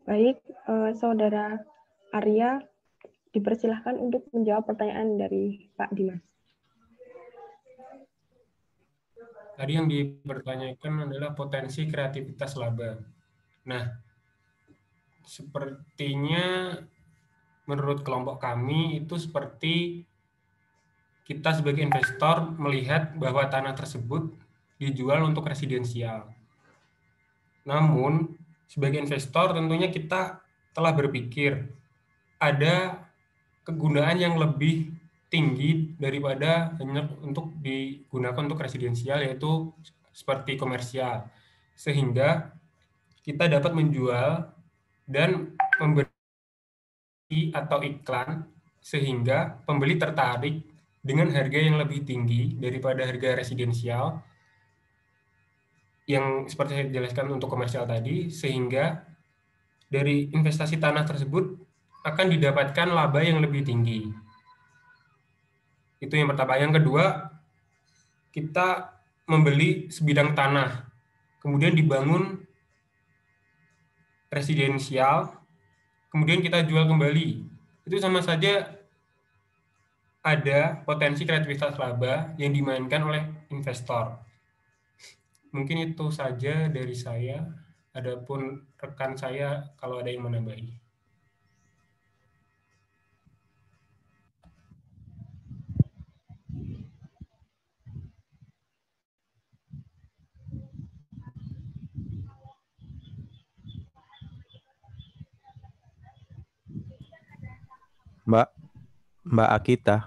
Baik, Saudara Arya, dipersilahkan untuk menjawab pertanyaan dari Pak Dimas. Tadi yang dipertanyakan adalah potensi kreativitas laba. Nah, sepertinya menurut kelompok kami itu seperti kita sebagai investor melihat bahwa tanah tersebut dijual untuk residensial. Namun, sebagai investor tentunya kita telah berpikir ada kegunaan yang lebih tinggi daripada hanya untuk digunakan untuk residensial, yaitu seperti komersial. Sehingga kita dapat menjual dan memberi atau iklan sehingga pembeli tertarik dengan harga yang lebih tinggi daripada harga residensial yang seperti saya jelaskan untuk komersial tadi, sehingga dari investasi tanah tersebut akan didapatkan laba yang lebih tinggi. Itu yang pertama. Yang kedua, kita membeli sebidang tanah, kemudian dibangun residensial, kemudian kita jual kembali. Itu sama saja ada potensi kreativitas laba yang dimainkan oleh investor. Mungkin itu saja dari saya. Adapun rekan saya kalau ada yang menambahi. Mbak Akita,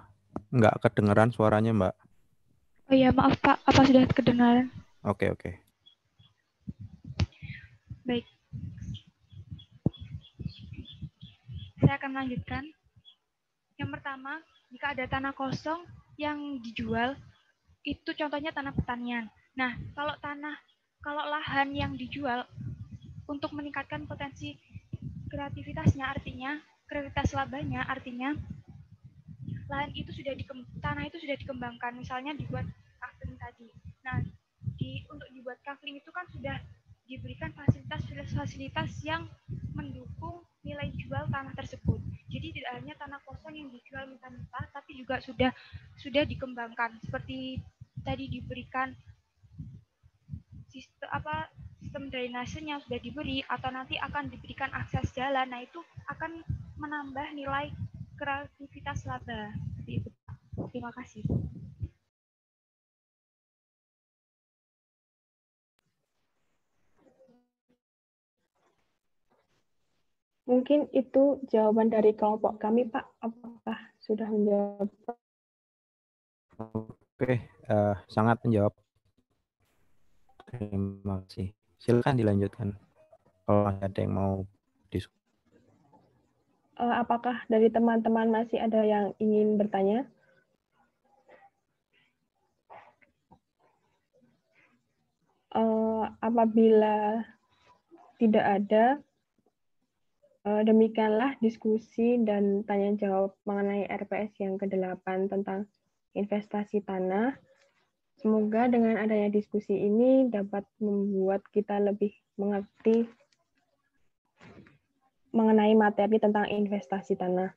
nggak kedengeran suaranya, Mbak. Oh iya, maaf Pak, apa sudah kedengaran? Oke. Baik. Saya akan lanjutkan. Yang pertama, jika ada tanah kosong yang dijual, itu contohnya tanah pertanian. Nah, kalau lahan yang dijual untuk meningkatkan potensi kreativitasnya, artinya kreativitas labanya, artinya tanah itu sudah dikembangkan, misalnya dibuat kafling tadi. Nah, untuk dibuat kafling itu kan sudah diberikan fasilitas yang mendukung nilai jual tanah tersebut. Jadi tidak hanya tanah kosong yang dijual mentah-mentah, tapi juga sudah dikembangkan. Seperti tadi diberikan sistem drainasenya sudah diberi, atau nanti akan diberikan akses jalan. Nah, itu akan menambah nilai kreativitas laba. Terima kasih. Mungkin itu jawaban dari kelompok kami, Pak. Apakah sudah menjawab? Oke, sangat menjawab. Terima kasih. Silakan dilanjutkan. Kalau ada yang mau diskusi. Apakah dari teman-teman masih ada yang ingin bertanya? Apabila tidak ada, demikianlah diskusi dan tanya jawab mengenai RPS yang ke-8 tentang investasi tanah. Semoga dengan adanya diskusi ini dapat membuat kita lebih mengerti mengenai materi tentang investasi tanah.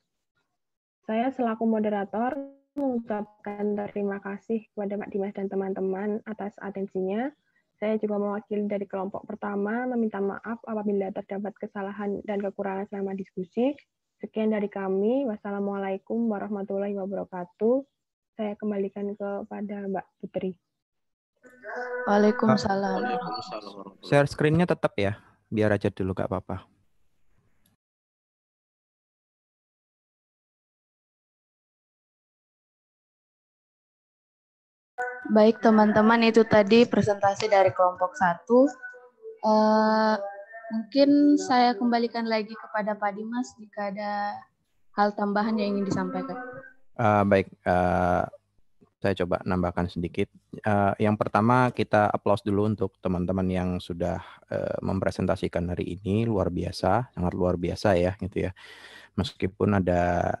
Saya selaku moderator mengucapkan terima kasih kepada Pak Dimas dan teman-teman atas atensinya. Saya juga mewakili dari kelompok pertama meminta maaf apabila terdapat kesalahan dan kekurangan selama diskusi. Sekian dari kami. Wassalamualaikum warahmatullahi wabarakatuh. Saya kembalikan kepada Mbak Putri. Waalaikumsalam. Share screen-nya tetap ya, biar aja dulu, gak apa-apa. Baik teman-teman, itu tadi presentasi dari kelompok 1. Mungkin saya kembalikan lagi kepada Pak Dimas jika ada hal tambahan yang ingin disampaikan. Baik, saya coba nambahkan sedikit. Yang pertama kita applause dulu untuk teman-teman yang sudah mempresentasikan hari ini, luar biasa, sangat luar biasa ya gitu ya. Meskipun ada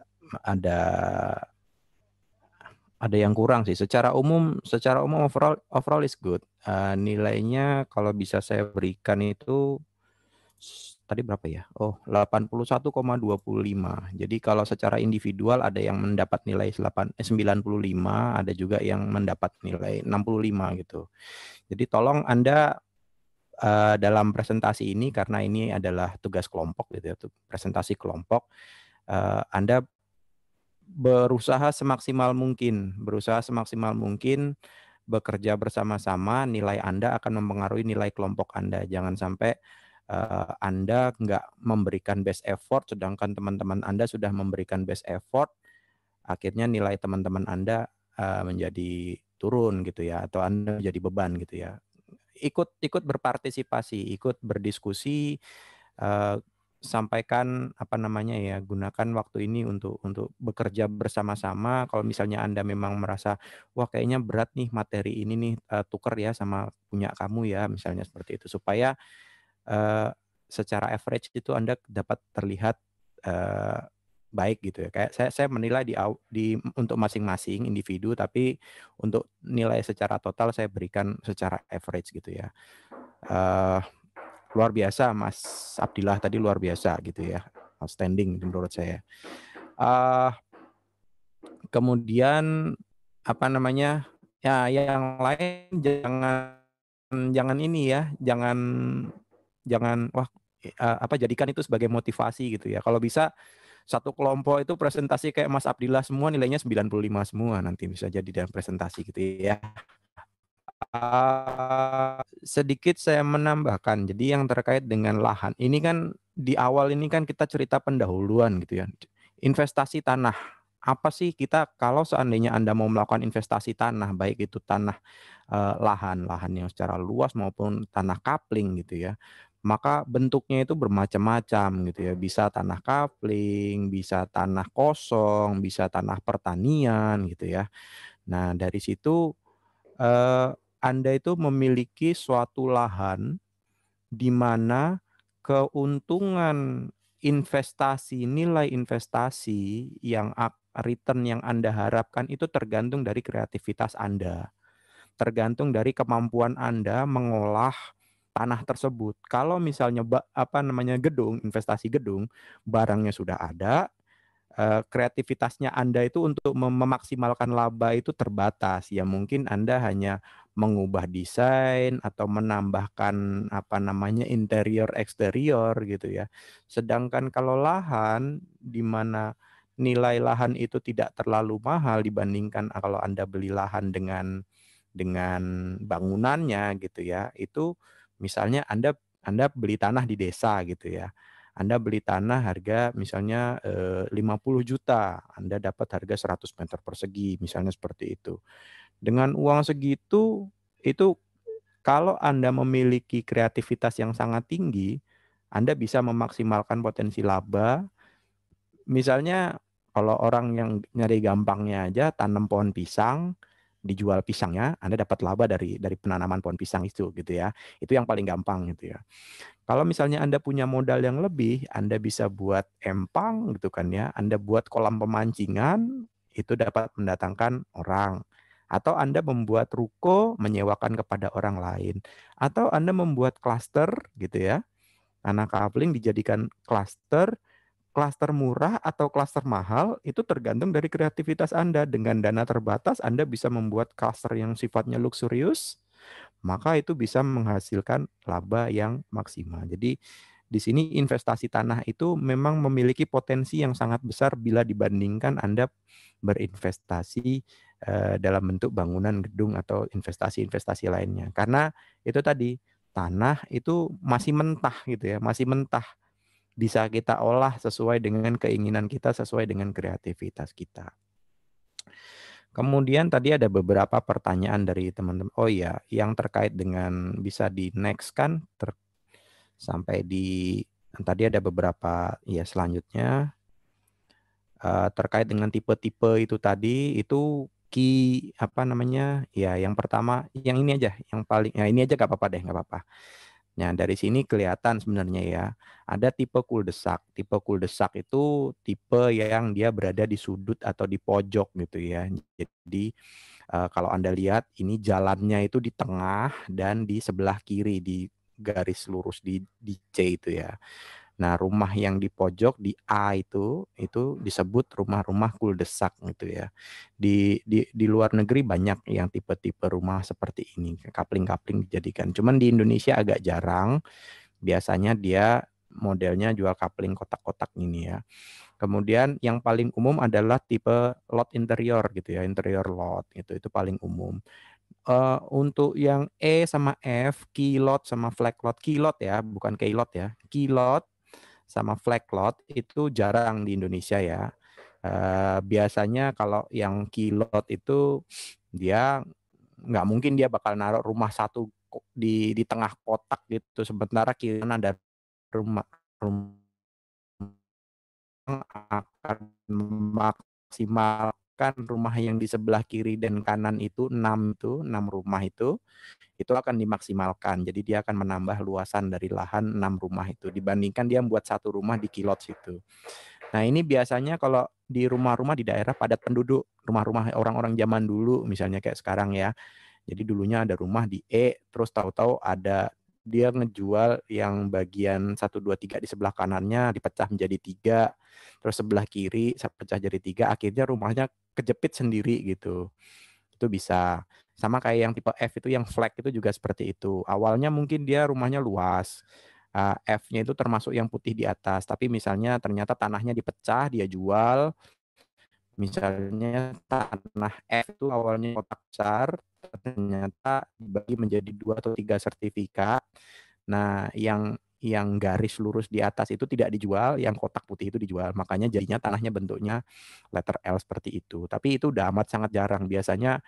yang kurang sih. Secara umum overall is good. Nilainya kalau bisa saya berikan itu tadi berapa ya? 81,25. Jadi kalau secara individual ada yang mendapat nilai 95, ada juga yang mendapat nilai 65 gitu. Jadi tolong Anda dalam presentasi ini, karena ini adalah tugas kelompok gitu ya, presentasi kelompok, Anda berusaha semaksimal mungkin bekerja bersama-sama. Nilai Anda akan mempengaruhi nilai kelompok Anda. Jangan sampai Anda nggak memberikan best effort, sedangkan teman-teman Anda sudah memberikan best effort, akhirnya nilai teman-teman Anda menjadi turun gitu ya, atau Anda menjadi beban gitu ya. Ikut berpartisipasi, ikut berdiskusi, sampaikan gunakan waktu ini untuk bekerja bersama-sama. Kalau misalnya Anda memang merasa wah kayaknya berat nih materi ini nih, tuker ya sama punya kamu ya, misalnya seperti itu, supaya secara average itu Anda dapat terlihat baik gitu ya. Kayak saya menilai untuk masing-masing individu, tapi untuk nilai secara total saya berikan secara average gitu ya. Luar biasa Mas Abdillah tadi, luar biasa gitu ya, outstanding menurut saya. Kemudian ya yang lain jangan ini ya, jangan jadikan itu sebagai motivasi gitu ya. Kalau bisa satu kelompok itu presentasi kayak Mas Abdillah semua nilainya 95 semua, nanti bisa jadi dalam presentasi gitu ya. Sedikit saya menambahkan, jadi yang terkait dengan lahan, ini kan di awal ini kan kita cerita pendahuluan gitu ya. Investasi tanah, apa sih kita kalau seandainya Anda mau melakukan investasi tanah, baik itu tanah lahan yang secara luas maupun tanah kapling gitu ya, maka bentuknya itu bermacam-macam gitu ya. Bisa tanah kapling, bisa tanah kosong, bisa tanah pertanian gitu ya. Nah dari situ Anda itu memiliki suatu lahan di mana keuntungan investasi, nilai investasi yang return yang Anda harapkan itu tergantung dari kreativitas Anda. Tergantung dari kemampuan Anda mengolah tanah tersebut. Kalau misalnya gedung, investasi gedung, barangnya sudah ada, kreativitasnya Anda itu untuk memaksimalkan laba itu terbatas. Ya mungkin Anda hanya mengubah desain atau menambahkan interior eksterior gitu ya. Sedangkan kalau lahan di mana nilai lahan itu tidak terlalu mahal dibandingkan kalau Anda beli lahan dengan bangunannya gitu ya. Itu misalnya Anda beli tanah di desa gitu ya. Anda beli tanah harga misalnya 50 juta, Anda dapat harga 100 meter persegi, misalnya seperti itu. Dengan uang segitu, itu kalau Anda memiliki kreativitas yang sangat tinggi, Anda bisa memaksimalkan potensi laba. Misalnya kalau orang yang nyari gampangnya aja, tanam pohon pisang, dijual pisangnya, Anda dapat laba dari penanaman pohon pisang itu gitu ya. Itu yang paling gampang gitu ya. Kalau misalnya Anda punya modal yang lebih, Anda bisa buat empang gitu kan ya. Anda buat kolam pemancingan, itu dapat mendatangkan orang. Atau Anda membuat ruko, menyewakan kepada orang lain. Atau Anda membuat klaster gitu ya. Tanah kapling dijadikan klaster murah atau klaster mahal, itu tergantung dari kreativitas Anda. Dengan dana terbatas, Anda bisa membuat klaster yang sifatnya luxurious, maka itu bisa menghasilkan laba yang maksimal. Jadi di sini investasi tanah itu memang memiliki potensi yang sangat besar bila dibandingkan Anda berinvestasi dalam bentuk bangunan gedung atau investasi-investasi lainnya. Karena itu tadi, tanah itu masih mentah gitu ya, masih mentah. Bisa kita olah sesuai dengan keinginan kita, sesuai dengan kreativitas kita. Kemudian tadi ada beberapa pertanyaan dari teman-teman. Oh iya, yang terkait dengan bisa di next kan sampai di tadi ada beberapa ya selanjutnya terkait dengan tipe-tipe itu tadi itu key ya yang pertama yang ini aja yang paling ini aja nggak apa-apa deh nggak apa-apa. Nah, dari sini kelihatan sebenarnya ya, ada tipe kuldesak. Tipe kuldesak itu tipe yang dia berada di sudut atau di pojok gitu ya. Jadi kalau Anda lihat ini jalannya itu di tengah dan di sebelah kiri di garis lurus di C itu ya. Nah, rumah yang di pojok di A itu disebut rumah-rumah kuldesak gitu ya. Di luar negeri banyak yang tipe-tipe rumah seperti ini, kapling-kapling dijadikan. Cuman di Indonesia agak jarang. Biasanya dia modelnya jual coupling kotak-kotak ini ya. Kemudian yang paling umum adalah tipe lot interior gitu ya, interior lot itu paling umum. Untuk yang E sama F, key lot sama flag lot, key lot ya, bukan key lot ya, key lot sama flag lot itu jarang di Indonesia ya. Biasanya kalau yang key lot itu dia nggak mungkin dia bakal naruh rumah satu di tengah kotak gitu, sementara kiri kanan ada rumah akan memaksimalkan rumah yang di sebelah kiri dan kanan itu 6 rumah itu akan dimaksimalkan. Jadi dia akan menambah luasan dari lahan 6 rumah itu dibandingkan dia membuat satu rumah di kilot situ. Nah, ini biasanya kalau di rumah-rumah di daerah padat penduduk, rumah-rumah orang-orang zaman dulu misalnya kayak sekarang ya. Jadi dulunya ada rumah di E, terus tahu-tahu ada dia ngejual yang bagian 1, 2, 3 di sebelah kanannya dipecah menjadi 3, terus sebelah kiri pecah jadi 3, akhirnya rumahnya kejepit sendiri gitu. Itu bisa. Sama kayak yang tipe F itu yang flag itu juga seperti itu. Awalnya mungkin dia rumahnya luas. F-nya itu termasuk yang putih di atas, tapi misalnya ternyata tanahnya dipecah, dia jual. Misalnya tanah F itu awalnya kotak besar, ternyata dibagi menjadi 2 atau 3 sertifikat. Nah, yang garis lurus di atas itu tidak dijual, yang kotak putih itu dijual. Makanya jadinya tanahnya bentuknya letter L seperti itu. Tapi itu udah amat sangat jarang. Biasanya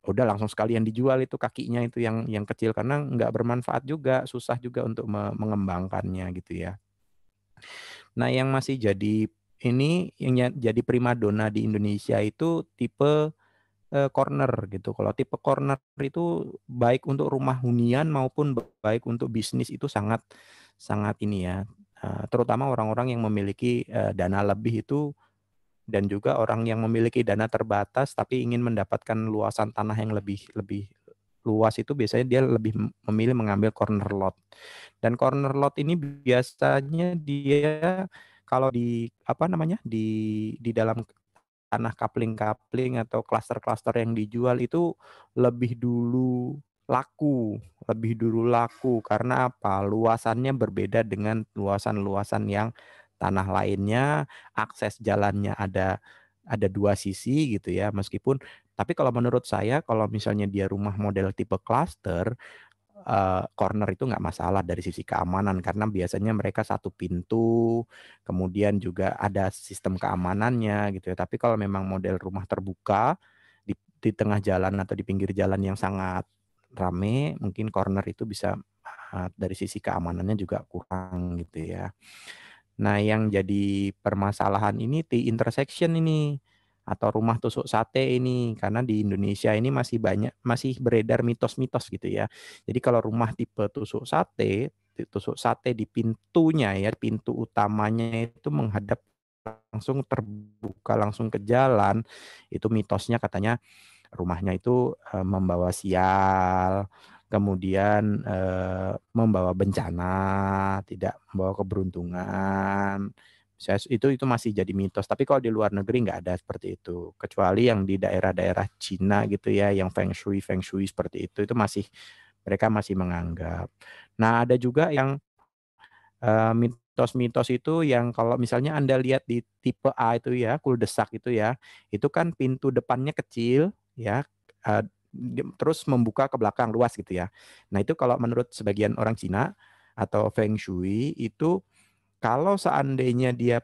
udah langsung sekalian dijual itu kakinya itu yang kecil karena nggak bermanfaat juga, susah juga untuk mengembangkannya gitu ya. Nah, yang masih jadi ini yang jadi primadona di Indonesia itu tipe corner gitu. Kalau tipe corner itu baik untuk rumah hunian maupun baik untuk bisnis itu sangat ini ya, terutama orang-orang yang memiliki dana lebih itu dan juga orang yang memiliki dana terbatas tapi ingin mendapatkan luasan tanah yang lebih luas itu biasanya dia lebih memilih mengambil corner lot. Dan corner lot ini biasanya dia kalau di apa namanya di dalam tanah coupling atau klaster-klaster yang dijual itu lebih dulu laku karena apa? Luasannya berbeda dengan luasan-luasan yang tanah lainnya, akses jalannya ada 2 sisi gitu ya. Meskipun tapi kalau menurut saya kalau misalnya dia rumah model tipe cluster, corner itu nggak masalah dari sisi keamanan karena biasanya mereka satu pintu, kemudian juga ada sistem keamanannya gitu ya. Tapi kalau memang model rumah terbuka di tengah jalan atau di pinggir jalan yang sangat rame, mungkin corner itu bisa dari sisi keamanannya juga kurang gitu ya. Nah, yang jadi permasalahan ini T intersection ini atau rumah tusuk sate ini karena di Indonesia ini masih beredar mitos-mitos gitu ya. Jadi kalau rumah tipe tusuk sate di pintunya ya, pintu utamanya itu menghadap langsung terbuka langsung ke jalan, itu mitosnya katanya rumahnya itu membawa sial, kemudian membawa bencana, tidak membawa keberuntungan. Itu masih jadi mitos. Tapi kalau di luar negeri nggak ada seperti itu. Kecuali yang di daerah-daerah Cina gitu ya, yang feng shui seperti itu mereka masih menganggap. Nah, ada juga yang mitos-mitos itu yang kalau misalnya Anda lihat di tipe A itu ya, kuldesak itu ya, itu kan pintu depannya kecil ya, terus membuka ke belakang luas gitu ya. Nah, itu kalau menurut sebagian orang Cina atau feng shui itu kalau seandainya dia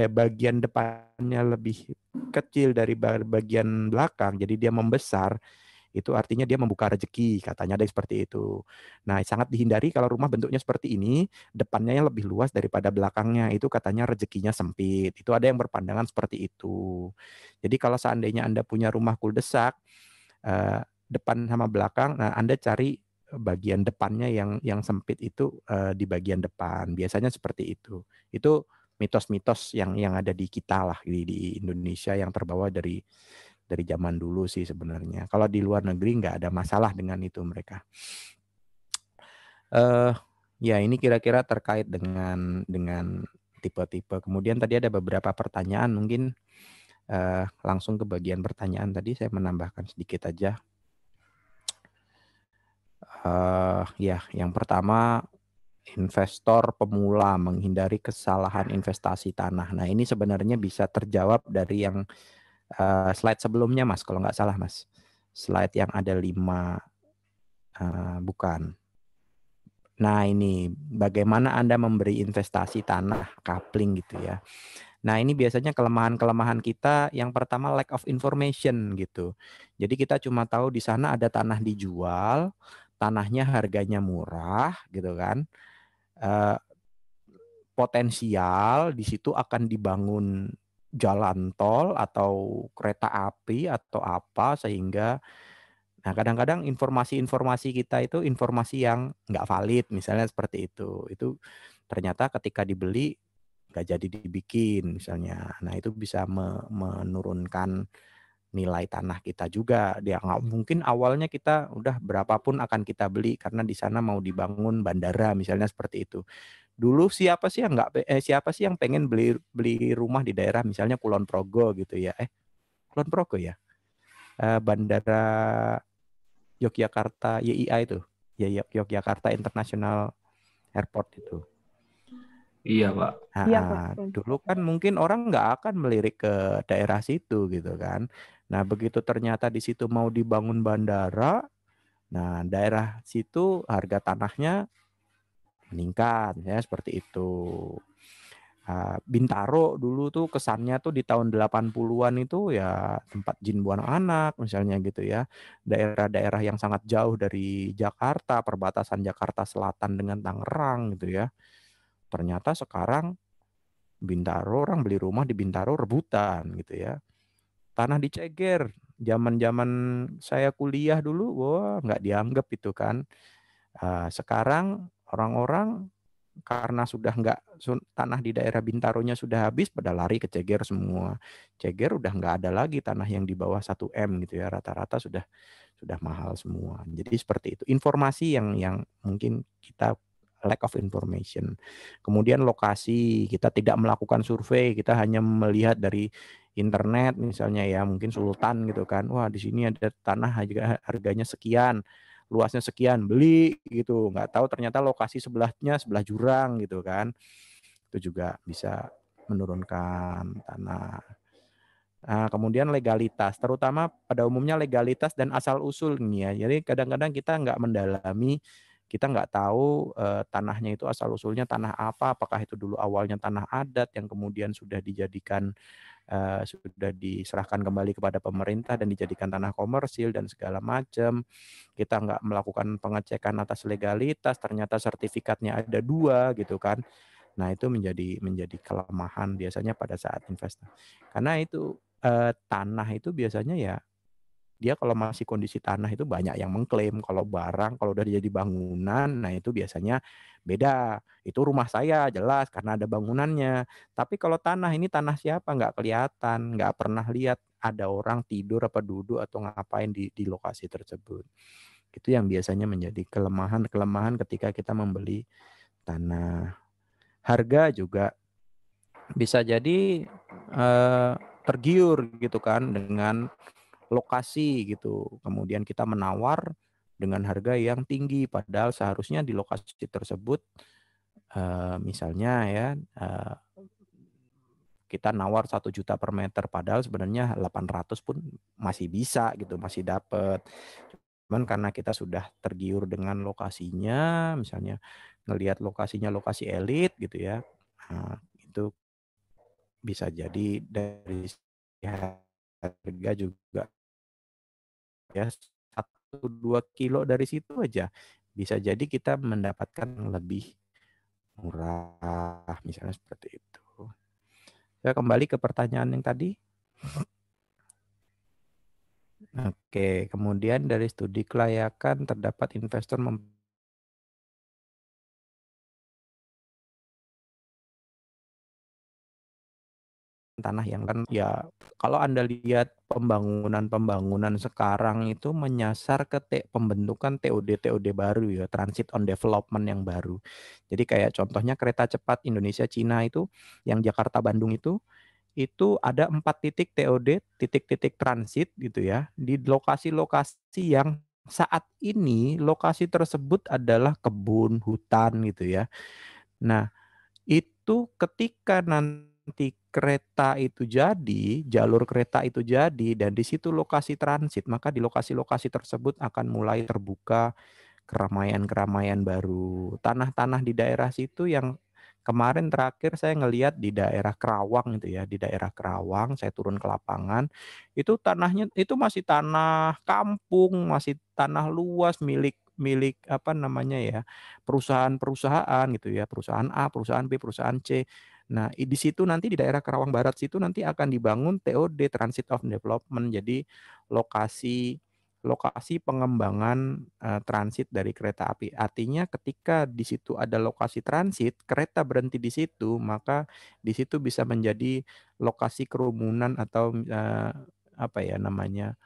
bagian depannya lebih kecil dari bagian belakang, jadi dia membesar, itu artinya dia membuka rezeki, katanya ada seperti itu. Nah, sangat dihindari kalau rumah bentuknya seperti ini, depannya yang lebih luas daripada belakangnya, itu katanya rezekinya sempit. Itu ada yang berpandangan seperti itu. Jadi kalau seandainya Anda punya rumah kuldesak, depan sama belakang, nah Anda cari bagian depannya yang sempit itu di bagian depan. Biasanya seperti itu. Itu mitos-mitos yang ada di kita lah di Indonesia yang terbawa dari zaman dulu sih sebenarnya. Kalau di luar negeri nggak ada masalah dengan itu mereka. Ya ini kira-kira terkait dengan tipe-tipe. Kemudian tadi ada beberapa pertanyaan, mungkin langsung ke bagian pertanyaan tadi saya menambahkan sedikit aja. Ya, yang pertama investor pemula menghindari kesalahan investasi tanah. Nah, ini sebenarnya bisa terjawab dari yang slide sebelumnya, Mas, kalau nggak salah, Mas. Slide yang ada 5, bukan. Nah, ini bagaimana Anda memberi investasi tanah coupling gitu ya. Nah, ini biasanya kelemahan-kelemahan kita. Yang pertama lack of information gitu. Jadi kita cuma tahu di sana ada tanah dijual, tanahnya harganya murah gitu kan. Potensial di situ akan dibangun jalan tol atau kereta api atau apa, sehingga nah kadang-kadang informasi-informasi kita itu informasi yang nggak valid misalnya seperti itu. Itu ternyata ketika dibeli nggak jadi dibikin misalnya. Nah itu bisa menurunkan nilai tanah kita juga. Dia nggak mungkin awalnya kita udah berapapun akan kita beli karena di sana mau dibangun bandara misalnya seperti itu. Dulu siapa sih yang siapa sih yang pengen beli beli rumah di daerah misalnya Kulon Progo gitu ya. Kulon Progo ya. Bandara Yogyakarta YIA itu. Ya Yogyakarta International Airport itu. Iya, Pak. Iya, Dulu kan mungkin orang nggak akan melirik ke daerah situ gitu kan. Nah, begitu ternyata di situ mau dibangun bandara, nah daerah situ harga tanahnya meningkat ya seperti itu. Bintaro dulu tuh kesannya tuh di tahun 80-an itu ya tempat jin buang anak misalnya gitu ya. Daerah-daerah yang sangat jauh dari Jakarta, perbatasan Jakarta Selatan dengan Tangerang gitu ya. Ternyata sekarang Bintaro, orang beli rumah di Bintaro rebutan gitu ya. Tanah di Ceger, zaman-zaman saya kuliah dulu, wah nggak dianggap itu kan. Sekarang orang-orang karena sudah nggak tanah di daerah Bintaronya sudah habis, pada lari ke Ceger semua. Ceger udah nggak ada lagi tanah yang di bawah 1 M gitu ya, rata-rata sudah mahal semua. Jadi seperti itu. Informasi yang mungkin kita lack of information. Kemudian lokasi, kita tidak melakukan survei, kita hanya melihat dari internet misalnya ya, mungkin Sultan gitu kan. Wah, di sini ada tanah harganya sekian, luasnya sekian, beli gitu. Nggak tahu ternyata lokasi sebelahnya sebelah jurang gitu kan. Itu juga bisa menurunkan tanah. Kemudian legalitas, terutama pada umumnya legalitas dan asal-usul nih ya. Jadi kadang-kadang kita nggak mendalami, kita nggak tahu tanahnya itu asal-usulnya tanah apa, apakah itu dulu awalnya tanah adat yang kemudian sudah dijadikan, sudah diserahkan kembali kepada pemerintah dan dijadikan tanah komersil dan segala macam. Kita nggak melakukan pengecekan atas legalitas, ternyata sertifikatnya ada 2 gitu kan. Nah itu menjadi kelemahan biasanya pada saat investasi. Karena itu tanah itu biasanya ya, dia kalau masih kondisi tanah itu banyak yang mengklaim. Kalau barang, kalau udah jadi bangunan, nah itu biasanya beda. Itu rumah saya jelas karena ada bangunannya. Tapi kalau tanah ini tanah siapa nggak kelihatan, nggak pernah lihat ada orang tidur apa duduk atau ngapain di lokasi tersebut. Itu yang biasanya menjadi kelemahan ketika kita membeli tanah. Harga juga bisa jadi tergiur gitu kan dengan lokasi gitu. Kemudian kita menawar dengan harga yang tinggi padahal seharusnya di lokasi tersebut misalnya ya kita nawar 1 juta per meter padahal sebenarnya 800 pun masih bisa gitu, masih dapat. Cuman karena kita sudah tergiur dengan lokasinya, misalnya ngelihat lokasinya lokasi elit gitu ya. Itu bisa jadi dari harga juga ya 1-2 kilo dari situ aja bisa jadi kita mendapatkan lebih murah misalnya seperti itu. Saya kembali ke pertanyaan yang tadi. Oke, kemudian dari studi kelayakan terdapat investor tanah yang kan ya kalau Anda lihat pembangunan sekarang itu menyasar ke pembentukan TOD baru ya, transit on development yang baru. Jadi kayak contohnya kereta cepat Indonesia Cina itu yang Jakarta Bandung itu ada 4 titik TOD, titik-titik transit gitu ya, di lokasi-lokasi yang saat ini lokasi tersebut adalah kebun, hutan gitu ya. Nah, itu ketika nanti kereta itu jadi, jalur kereta itu jadi dan di situ lokasi transit, maka di lokasi-lokasi tersebut akan mulai terbuka keramaian-keramaian baru. Tanah-tanah di daerah situ yang kemarin terakhir saya ngelihat di daerah Kerawang itu ya, di daerah Kerawang saya turun ke lapangan, itu tanahnya itu masih tanah kampung, masih tanah luas milik milik apa namanya ya, perusahaan-perusahaan gitu ya, perusahaan A, perusahaan B, perusahaan C. Nah, di situ nanti di daerah Kerawang Barat situ nanti akan dibangun TOD, Transit of Development. Jadi lokasi lokasi pengembangan transit dari kereta api. Artinya ketika di situ ada lokasi transit, kereta berhenti di situ, maka di situ bisa menjadi lokasi kerumunan atau apa ya namanya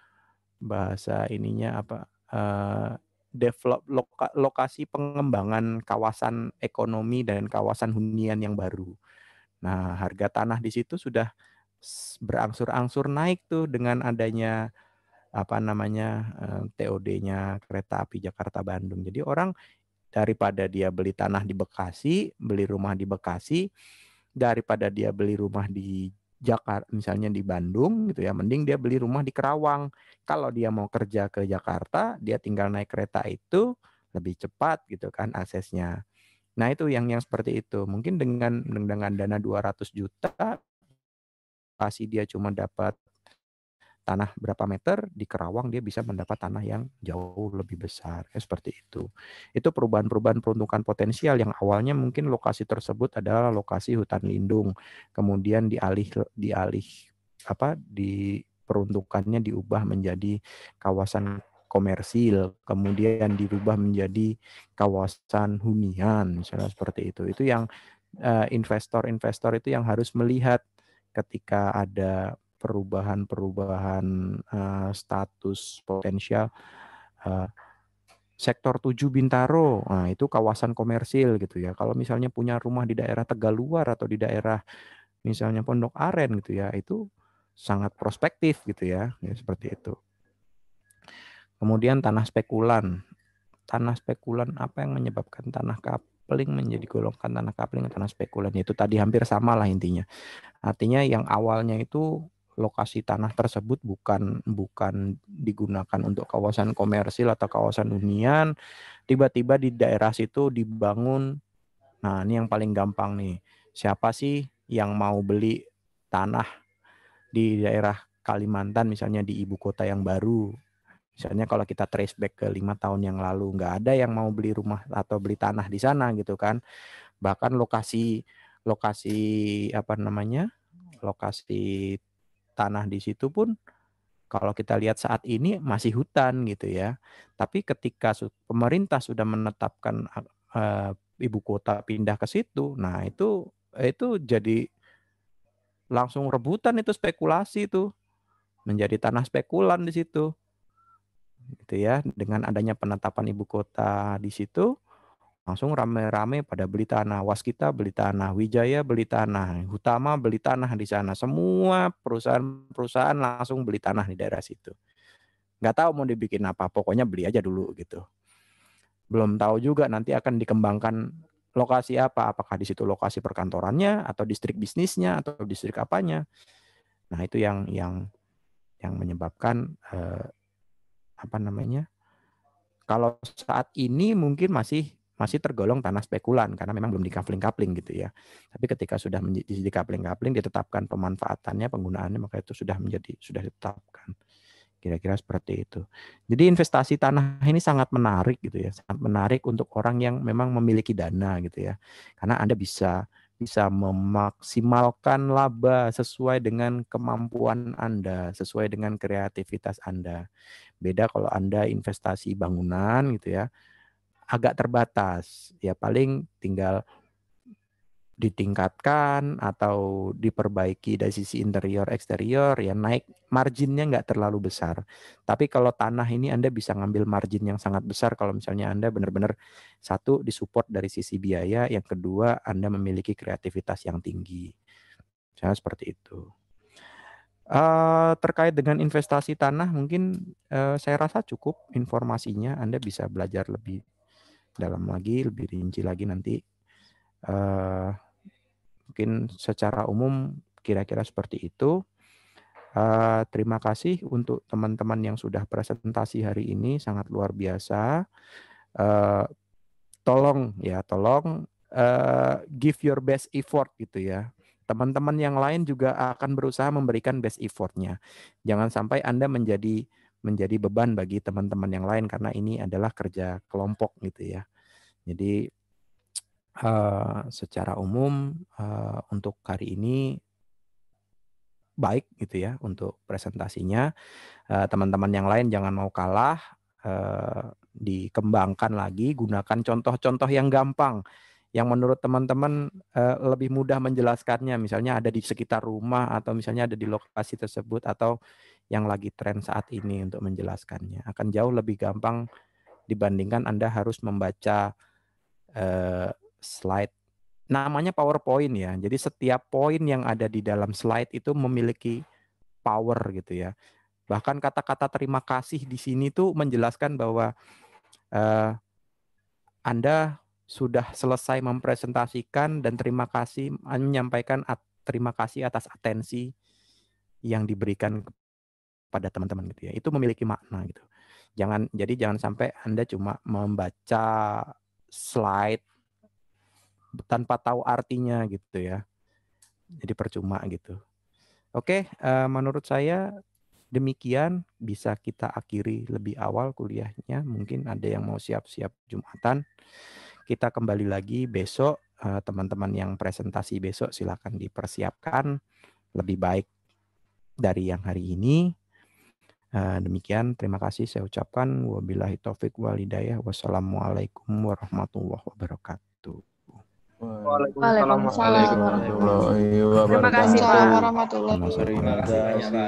bahasa ininya apa lokasi pengembangan kawasan ekonomi dan kawasan hunian yang baru. Nah, harga tanah di situ sudah berangsur-angsur naik tuh dengan adanya apa namanya, TOD-nya kereta api Jakarta Bandung. Jadi orang daripada dia beli tanah di Bekasi, beli rumah di Bekasi, daripada dia beli rumah di misalnya di Bandung gitu ya, mending dia beli rumah di Kerawang. Kalau dia mau kerja ke Jakarta, dia tinggal naik kereta itu lebih cepat gitu kan aksesnya. Nah, itu yang seperti itu. Mungkin dengan dana 200 juta, pasti dia cuma dapat tanah berapa meter, di Kerawang dia bisa mendapat tanah yang jauh lebih besar, seperti itu. Itu perubahan-perubahan peruntukan potensial yang awalnya mungkin lokasi tersebut adalah lokasi hutan lindung, kemudian peruntukannya diubah menjadi kawasan komersil, kemudian dirubah menjadi kawasan hunian, misalnya seperti itu. Itu yang investor-investor itu yang harus melihat ketika ada perubahan-perubahan status potensial sektor 7 Bintaro. Nah, itu kawasan komersil gitu ya. Kalau misalnya punya rumah di daerah Tegaluar atau di daerah misalnya Pondok Aren gitu ya, itu sangat prospektif gitu ya, seperti itu. Kemudian tanah spekulan. Tanah spekulan apa yang menyebabkan tanah kapling menjadi golongan tanah kapling dan tanah spekulan? Itu tadi hampir sama lah intinya. Artinya yang awalnya itu lokasi tanah tersebut bukan digunakan untuk kawasan komersil atau kawasan hunian, tiba-tiba di daerah situ dibangun. Nah, ini yang paling gampang nih. Siapa sih yang mau beli tanah di daerah Kalimantan misalnya di ibu kota yang baru? Misalnya kalau kita trace back ke 5 tahun yang lalu, nggak ada yang mau beli rumah atau beli tanah di sana gitu kan. Bahkan lokasi apa namanya? Lokasi tanah di situ pun kalau kita lihat saat ini masih hutan gitu ya. Tapi ketika pemerintah sudah menetapkan ibu kota pindah ke situ, nah itu jadi langsung rebutan itu spekulasi itu menjadi tanah spekulan di situ. Gitu ya. Dengan adanya penetapan ibu kota di situ langsung rame-rame pada beli tanah. Waskita beli tanah, Wijaya beli tanah, Hutama beli tanah di sana. Semua perusahaan-perusahaan langsung beli tanah di daerah situ. Nggak tahu mau dibikin apa, pokoknya beli aja dulu gitu. Belum tahu juga nanti akan dikembangkan lokasi apa, apakah di situ lokasi perkantorannya atau distrik bisnisnya atau distrik apanya. Nah, itu yang menyebabkan apa namanya? Kalau saat ini mungkin masih tergolong tanah spekulan karena memang belum dikapling-kapling gitu ya. Tapi ketika sudah dikapling-kapling, ditetapkan pemanfaatannya, penggunaannya, maka itu sudah ditetapkan. Kira-kira seperti itu. Jadi investasi tanah ini sangat menarik gitu ya, sangat menarik untuk orang yang memang memiliki dana gitu ya. Karena Anda bisa memaksimalkan laba sesuai dengan kemampuan Anda, sesuai dengan kreativitas Anda. Beda kalau Anda investasi bangunan gitu ya, agak terbatas. Ya paling tinggal ditingkatkan atau diperbaiki dari sisi interior eksterior ya naik marginnya nggak terlalu besar. Tapi kalau tanah ini Anda bisa ngambil margin yang sangat besar kalau misalnya Anda benar-benar satu disupport dari sisi biaya, yang kedua Anda memiliki kreativitas yang tinggi. Misalnya seperti itu. Terkait dengan investasi tanah mungkin saya rasa cukup informasinya. Anda bisa belajar lebih dalam lagi, lebih rinci lagi nanti. Mungkin secara umum kira-kira seperti itu. Terima kasih untuk teman-teman yang sudah presentasi hari ini, sangat luar biasa. Tolong give your best effort gitu ya. Teman-teman yang lain juga akan berusaha memberikan best effort-nya. Jangan sampai Anda menjadi beban bagi teman-teman yang lain karena ini adalah kerja kelompok gitu ya. Jadi secara umum untuk hari ini baik gitu ya untuk presentasinya. Teman-teman yang lain jangan mau kalah, dikembangkan lagi, gunakan contoh-contoh yang gampang yang menurut teman-teman lebih mudah menjelaskannya, misalnya ada di sekitar rumah atau misalnya ada di lokasi tersebut atau yang lagi tren saat ini untuk menjelaskannya. Akan jauh lebih gampang dibandingkan Anda harus membaca slide. Namanya PowerPoint ya. Jadi setiap poin yang ada di dalam slide itu memiliki power gitu ya. Bahkan kata-kata terima kasih di sini tuh menjelaskan bahwa Anda sudah selesai mempresentasikan dan terima kasih, menyampaikan terima kasih atas atensi yang diberikan kepada teman-teman gitu ya. Itu memiliki makna gitu. Jadi jangan sampai Anda cuma membaca slide tanpa tahu artinya gitu ya. Jadi percuma gitu. Oke, menurut saya demikian bisa kita akhiri lebih awal kuliahnya. Mungkin ada yang mau siap-siap Jumatan. Kita kembali lagi besok. Teman-teman yang presentasi besok silakan dipersiapkan lebih baik dari yang hari ini. Demikian, terima kasih saya ucapkan. Wabillahi taufik wal hidayah. Wassalamualaikum warahmatullahi wabarakatuh. Waalaikumsalam warahmatullahi wabarakatuh. Terima kasih Pak.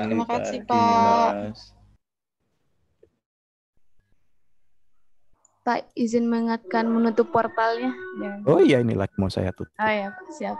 Terima kasih Pak. Pak, izin mengingatkan menutup portalnya. Oh iya, ini lagi mau saya tutup. Oh ya, Pak, siap.